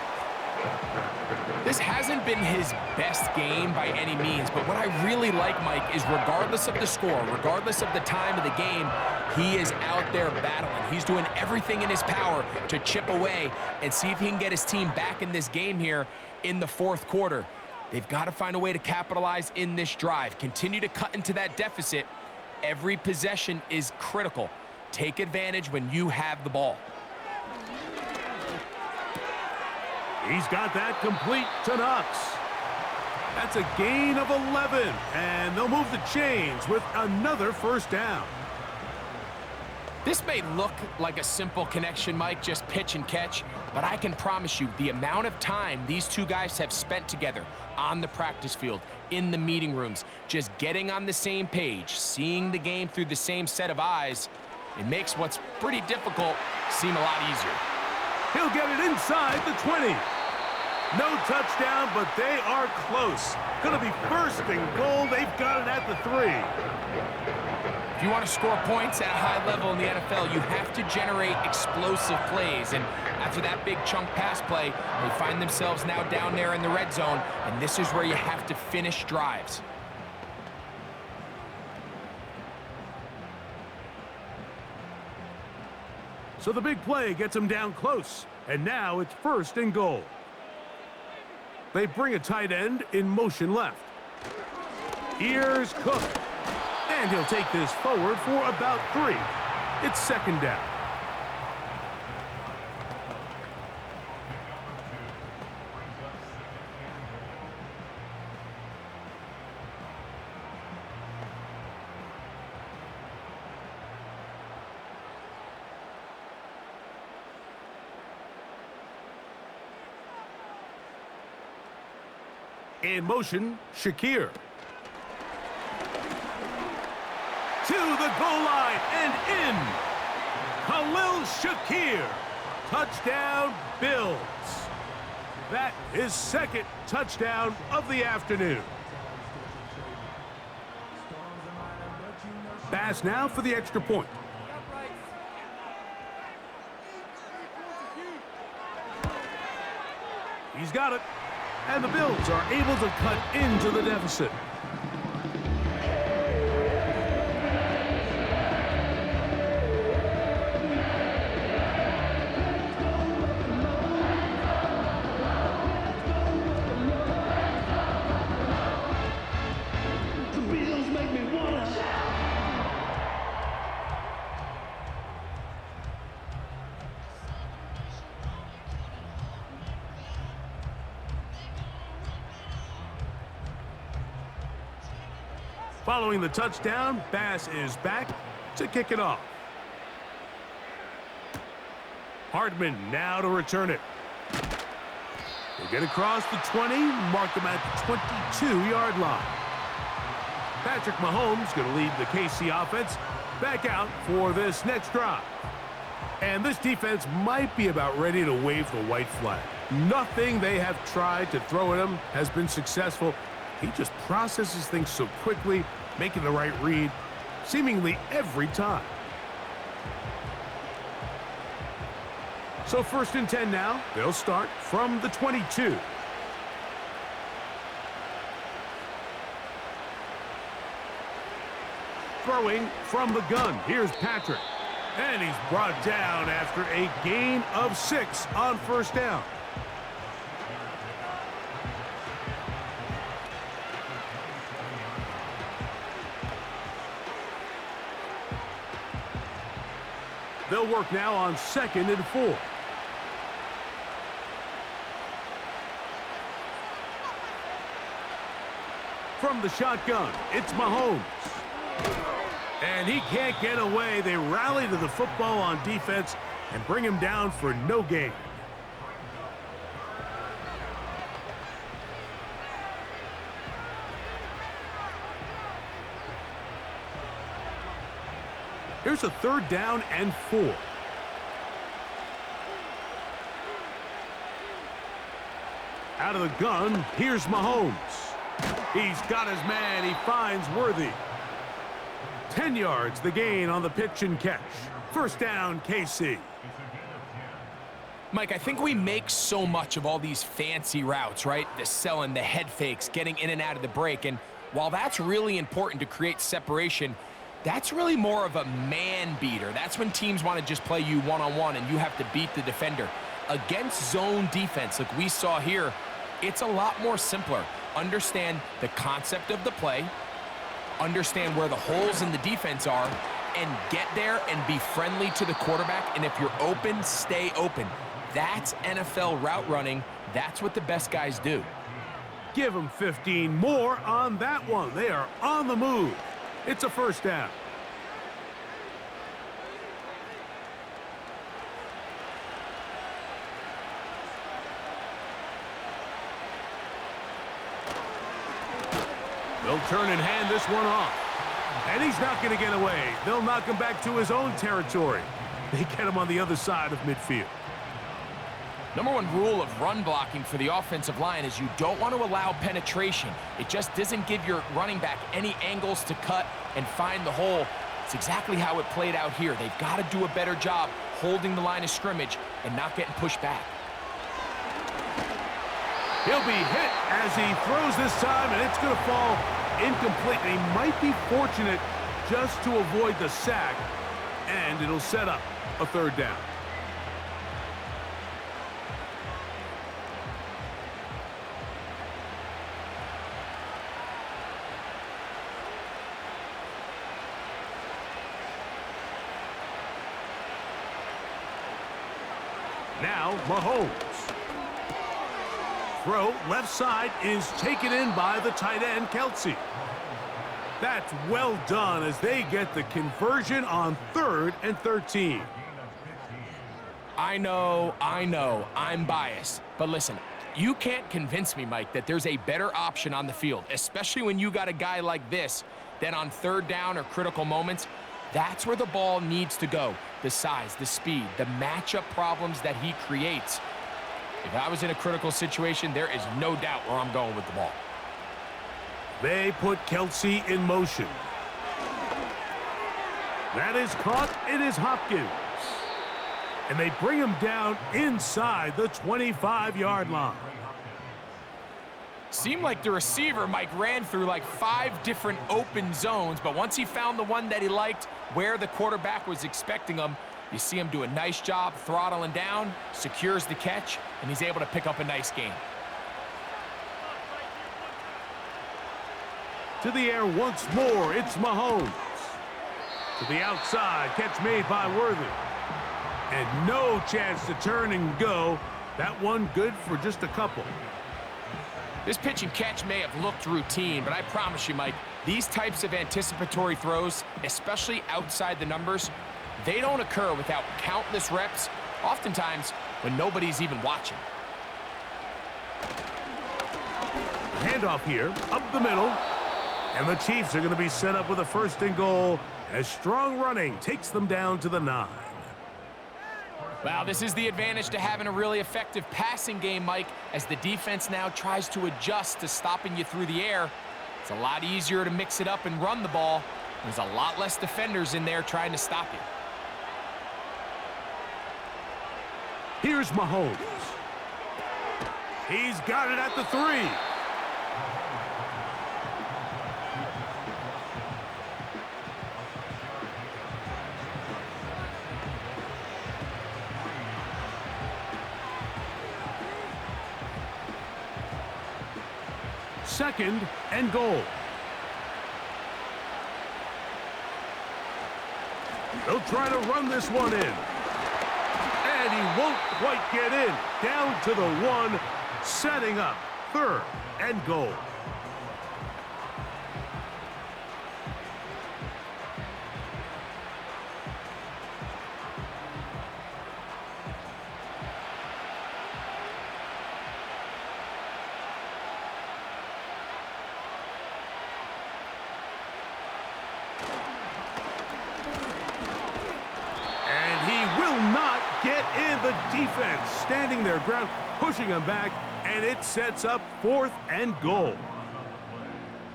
This hasn't been his best game by any means, but what I really like, Mike, is regardless of the score, regardless of the time of the game, he is out there battling. He's doing everything in his power to chip away and see if he can get his team back in this game here in the fourth quarter. They've got to find a way to capitalize in this drive. Continue to cut into that deficit. Every possession is critical. Take advantage when you have the ball. He's got that complete to Knox. That's a gain of 11, and they'll move the chains with another first down. This may look like a simple connection, Mike, just pitch and catch, but I can promise you the amount of time these two guys have spent together on the practice field, in the meeting rooms, just getting on the same page, seeing the game through the same set of eyes, it makes what's pretty difficult seem a lot easier. He'll get it inside the 20. No touchdown, but they are close. Going to be first and goal. They've got it at the 3. If you want to score points at a high level in the NFL, you have to generate explosive plays. And after that big chunk pass play, they find themselves now down there in the red zone, and this is where you have to finish drives. So the big play gets him down close, and now it's first and goal. They bring a tight end in motion left. Here's Cook. And he'll take this forward for about 3. It's second down. In motion, Shakir. To the goal line and in. Khalil Shakir. Touchdown, Bills. That is second touchdown of the afternoon. Pass now for the extra point. He's got it. And the Bills are able to cut into the deficit. Following the touchdown, Bass is back to kick it off. Hardman now to return it. They get across the 20, mark them at the 22-yard line. Patrick Mahomes going to lead the KC offense back out for this next drive. And this defense might be about ready to wave the white flag. Nothing they have tried to throw at him has been successful. He just processes things so quickly, making the right read, seemingly every time. So first and 10 now. They'll start from the 22. Throwing from the gun. Here's Patrick. And he's brought down after a gain of 6 on first down. They'll work now on 2nd and 4. From the shotgun, it's Mahomes. And he can't get away. They rally to the football on defense and bring him down for no gain. Here's a 3rd down and 4. Out of the gun, here's Mahomes. He's got his man. He finds Worthy. 10 yards, the gain on the pitch and catch. First down, KC. Mike, I think we make so much of all these fancy routes, right? The selling, the head fakes, getting in and out of the break. And while that's really important to create separation, that's really more of a man beater. That's when teams want to just play you one-on-one and you have to beat the defender. Against zone defense, like we saw here, it's a lot more simpler. Understand the concept of the play, understand where the holes in the defense are, and get there and be friendly to the quarterback. And if you're open, stay open. That's NFL route running. That's what the best guys do. Give them 15 more on that one. They are on the move. It's a first down. They'll turn and hand this one off. And he's not going to get away. They'll knock him back to his own territory. They get him on the other side of midfield. Number one rule of run blocking for the offensive line is you don't want to allow penetration. It just doesn't give your running back any angles to cut and find the hole. It's exactly how it played out here. They've got to do a better job holding the line of scrimmage and not getting pushed back. He'll be hit as he throws this time, and it's going to fall incomplete. He might be fortunate just to avoid the sack, and it'll set up a third down. Now, Mahomes. Throw left side is taken in by the tight end, Kelsey. That's well done as they get the conversion on 3rd and 13. I know, I'm biased. But listen, you can't convince me, Mike, that there's a better option on the field, especially when you got a guy like this, that on 3rd down or critical moments, that's where the ball needs to go. The size, the speed, the matchup problems that he creates. If I was in a critical situation, there is no doubt where I'm going with the ball. They put Kelsey in motion. That is caught. It is Hopkins. And they bring him down inside the 25-yard line. Seemed like the receiver, Mike, ran through like 5 different open zones, but once he found the one that he liked, where the quarterback was expecting him, you see him do a nice job throttling down, secures the catch, and he's able to pick up a nice gain. To the air once more, it's Mahomes. To the outside, catch made by Worthy. And no chance to turn and go. That one good for just a couple. This pitch and catch may have looked routine, but I promise you, Mike, these types of anticipatory throws, especially outside the numbers, they don't occur without countless reps, oftentimes when nobody's even watching. Handoff here, up the middle. And the Chiefs are going to be set up with a 1st and goal as strong running takes them down to the 9. Well, this is the advantage to having a really effective passing game, Mike, as the defense now tries to adjust to stopping you through the air. It's a lot easier to mix it up and run the ball. There's a lot less defenders in there trying to stop you. Here's Mahomes. He's got it at the 3. Second and goal. They'll try to run this one in. And he won't quite get in. Down to the 1, setting up 3rd and goal. Get in the defense, standing their ground, pushing them back, and it sets up 4th and goal.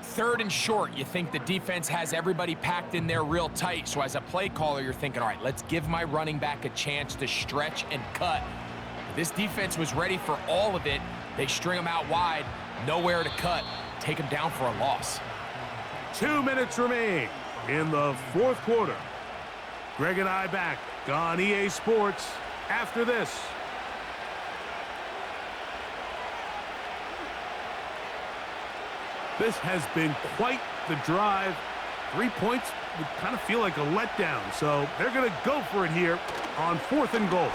3rd and short, you think the defense has everybody packed in there real tight. So as a play caller, you're thinking, all right, let's give my running back a chance to stretch and cut. This defense was ready for all of it. They string them out wide, nowhere to cut, take them down for a loss. 2 minutes remain in the fourth quarter. Greg and I back on EA Sports after this. This has been quite the drive. 3 points would kind of feel like a letdown, so they're going to go for it here on 4th and goal.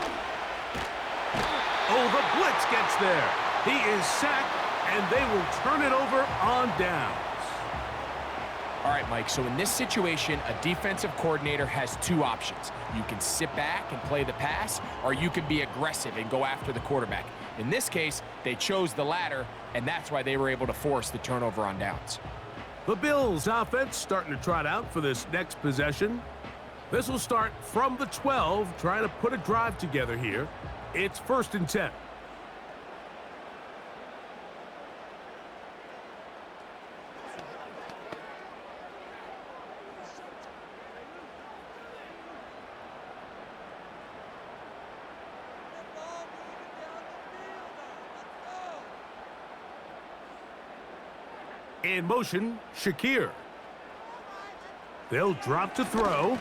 Oh, the blitz gets there. He is sacked, and they will turn it over on downs. All right, Mike, so in this situation, a defensive coordinator has two options. You can sit back and play the pass, or you can be aggressive and go after the quarterback. In this case, they chose the latter, and that's why they were able to force the turnover on downs. The Bills offense starting to trot out for this next possession. This will start from the 12, trying to put a drive together here. It's 1st and 10. In motion, Shakir. They'll drop to throw.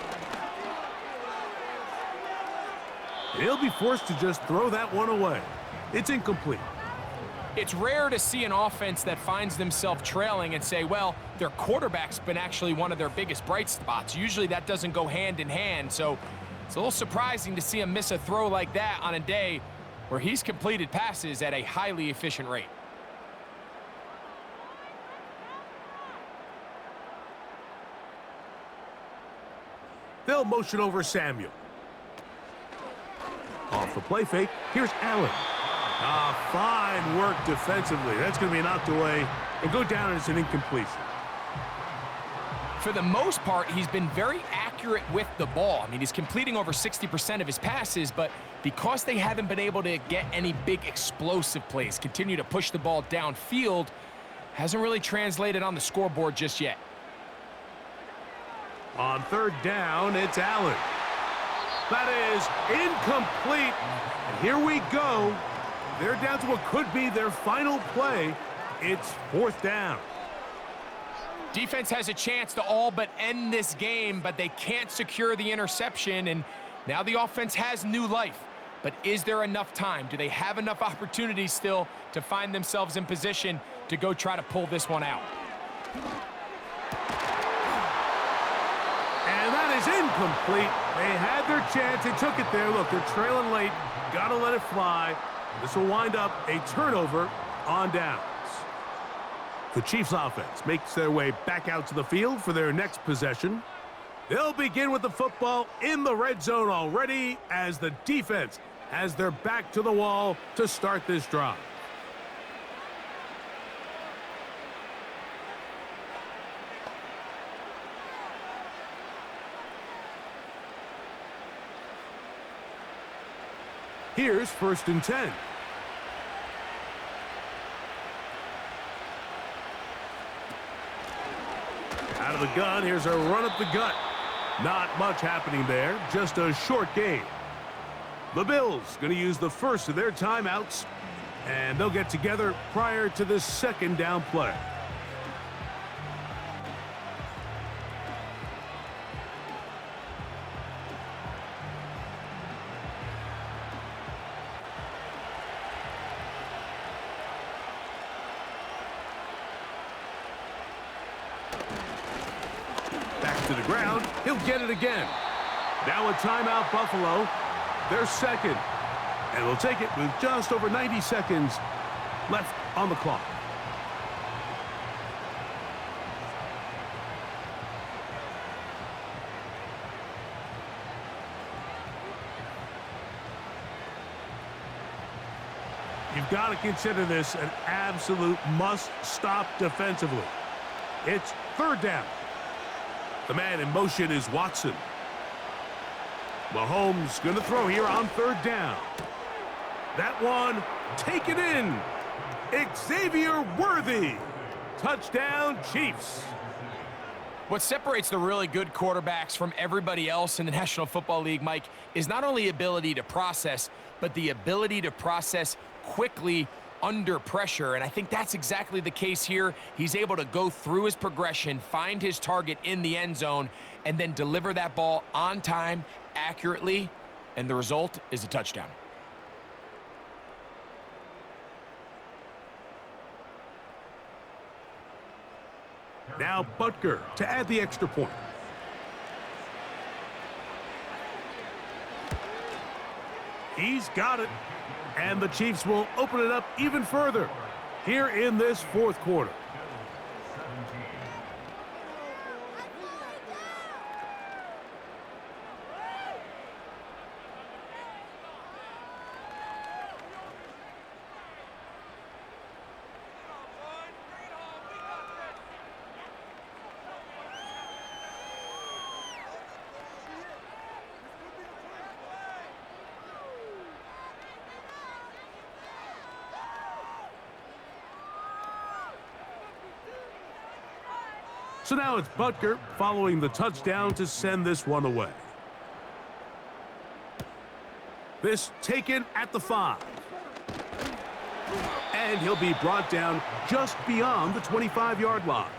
He'll be forced to just throw that one away. It's incomplete. It's rare to see an offense that finds themselves trailing and say, well, their quarterback's been actually one of their biggest bright spots. Usually that doesn't go hand in hand, so it's a little surprising to see him miss a throw like that on a day where he's completed passes at a highly efficient rate. They'll motion over Samuel. Off the play fake, here's Allen. Fine work defensively. That's going to be knocked away. It'll go down and it's an incompletion. For the most part, he's been very accurate with the ball. I mean, he's completing over 60% of his passes, but because they haven't been able to get any big explosive plays, continue to push the ball downfield, hasn't really translated on the scoreboard just yet. On 3rd down, it's Allen. That is incomplete. And here we go. They're down to what could be their final play. It's 4th down. Defense has a chance to all but end this game, but they can't secure the interception, and now the offense has new life. But is there enough time? Do they have enough opportunities still to find themselves in position to go try to pull this one out? And that is incomplete. They had their chance. They took it there. Look, they're trailing late. Got to let it fly. This will wind up a turnover on downs. The Chiefs offense makes their way back out to the field for their next possession. They'll begin with the football in the red zone already as the defense has their back to the wall to start this drive. Here's 1st and 10. Out of the gun, here's a run up the gut. Not much happening there, just a short gain. The Bills going to use the first of their timeouts, and they'll get together prior to the 2nd down play. To the ground, he'll get it again. Now a timeout, Buffalo. They're 2nd, and we'll take it with just over 90 seconds left on the clock. You've got to consider this an absolute must-stop defensively. It's 3rd down. The man in motion is Watson. Mahomes going to throw here on 3rd down. That one taken in. Xavier Worthy. Touchdown, Chiefs. What separates the really good quarterbacks from everybody else in the National Football League, Mike, is not only ability to process, but the ability to process quickly under pressure. And I think that's exactly the case here. He's able to go through his progression, find his target in the end zone, and then deliver that ball on time, accurately, and the result is a touchdown. Now Butker to add the extra point. He's got it. And the Chiefs will open it up even further here in this fourth quarter. So now it's Butker following the touchdown to send this one away. This taken at the 5. And he'll be brought down just beyond the 25-yard line.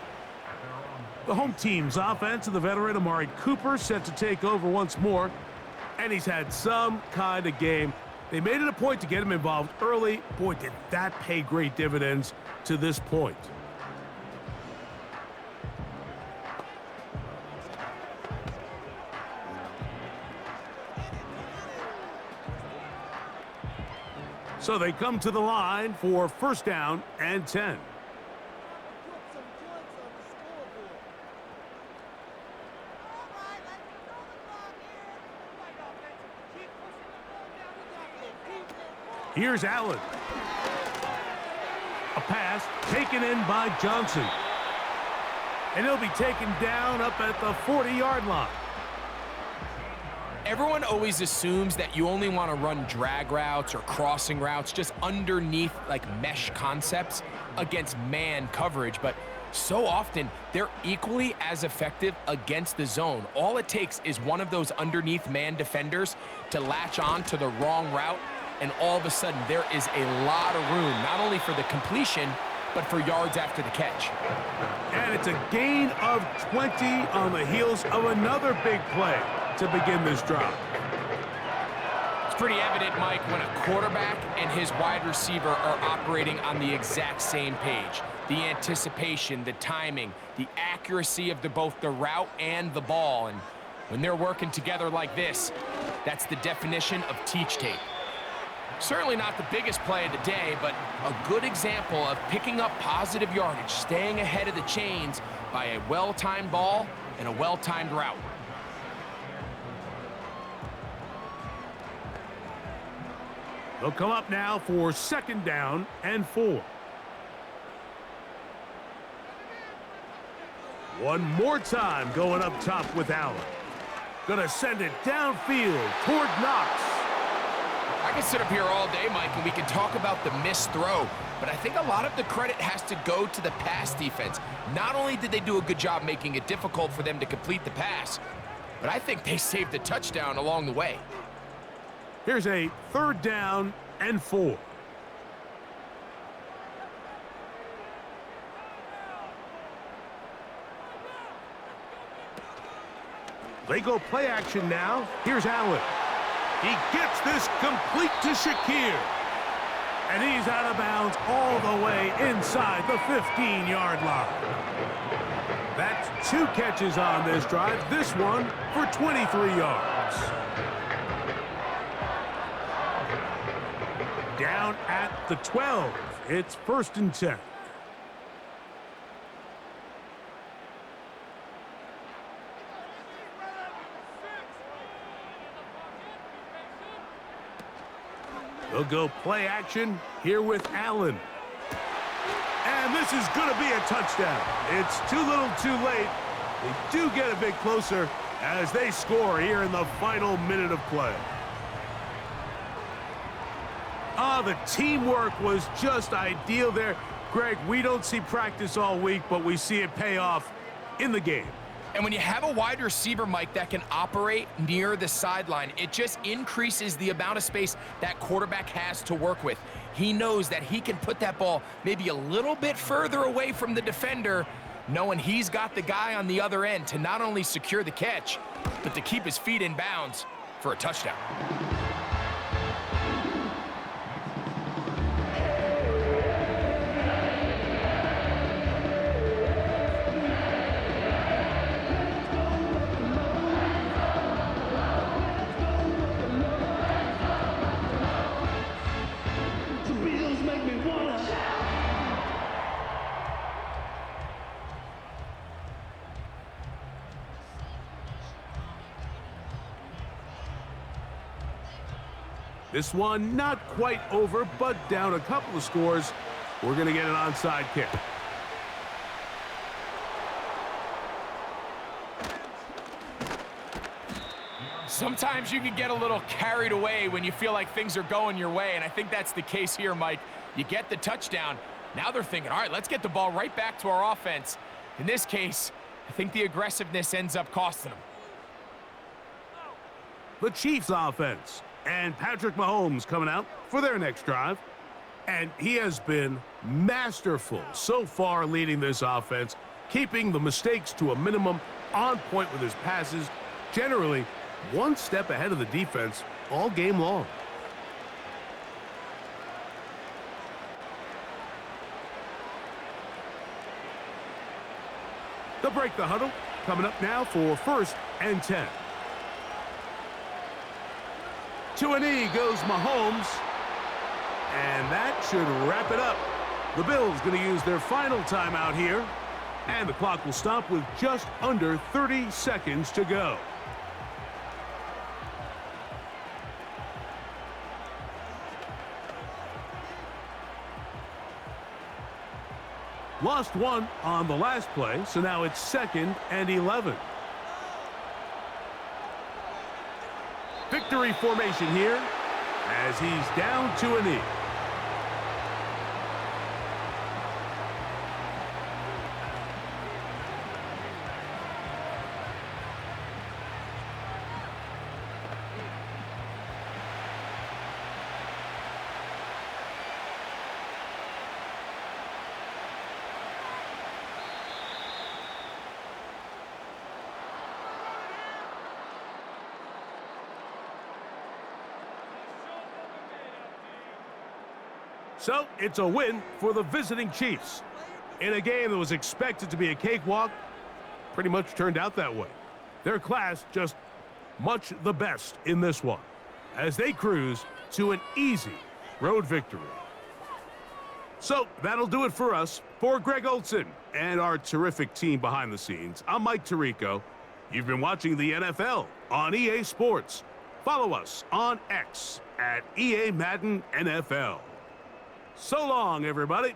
The home team's offense and the veteran Amari Cooper set to take over once more. And he's had some kind of game. They made it a point to get him involved early. Boy, did that pay great dividends to this point. So they come to the line for first down and 10. Here's Allen. A pass taken in by Johnson. And he'll be taken down up at the 40-yard line. Everyone always assumes that you only want to run drag routes or crossing routes just underneath like mesh concepts against man coverage, but so often they're equally as effective against the zone. All it takes is one of those underneath man defenders to latch on to the wrong route, and all of a sudden there is a lot of room, not only for the completion, but for yards after the catch. And it's a gain of 20 on the heels of another big play to begin this drive. It's pretty evident, Mike, when a quarterback and his wide receiver are operating on the exact same page. The anticipation, the timing, the accuracy of both the route and the ball. And when they're working together like this, that's the definition of teach tape. Certainly not the biggest play of the day, but a good example of picking up positive yardage, staying ahead of the chains by a well-timed ball and a well-timed route. They'll come up now for second down and 4. One more time going up top with Allen. Gonna send it downfield toward Knox. I can sit up here all day, Mike, and we can talk about the missed throw, but I think a lot of the credit has to go to the pass defense. Not only did they do a good job making it difficult for them to complete the pass, but I think they saved the touchdown along the way. Here's a third down and 4. They go play action now. Here's Allen. He gets this complete to Shakir. And he's out of bounds all the way inside the 15-yard line. That's 2 catches on this drive. This one for 23 yards. Down at the 12. It's first and 10. They'll go play action here with Allen. And this is going to be a touchdown. It's too little too late. They do get a bit closer as they score here in the final minute of play. The teamwork was just ideal there. Greg, we don't see practice all week, but we see it pay off in the game. And when you have a wide receiver, Mike, that can operate near the sideline, it just increases the amount of space that quarterback has to work with. He knows that he can put that ball maybe a little bit further away from the defender, knowing he's got the guy on the other end to not only secure the catch, but to keep his feet in bounds for a touchdown. This one not quite over, but down a couple of scores. We're going to get an onside kick. Sometimes you can get a little carried away when you feel like things are going your way, and I think that's the case here, Mike. You get the touchdown. Now they're thinking, all right, let's get the ball right back to our offense. In this case, I think the aggressiveness ends up costing them. The Chiefs offense. And Patrick Mahomes coming out for their next drive. And he has been masterful so far leading this offense, keeping the mistakes to a minimum, on point with his passes, generally one step ahead of the defense all game long. They'll break the huddle. Coming up now for 1st and 10. To a knee goes Mahomes, and that should wrap it up. The Bills going to use their final timeout here, and the clock will stop with just under 30 seconds to go. Lost one on the last play, so now it's 2nd and 11. Victory formation here as he's down to a knee. So, it's a win for the visiting Chiefs. In a game that was expected to be a cakewalk, pretty much turned out that way. Their class just much the best in this one, as they cruise to an easy road victory. So, that'll do it for us. For Greg Olson and our terrific team behind the scenes, I'm Mike Tirico. You've been watching the NFL on EA Sports. Follow us on X at EA Madden NFL. So long, everybody.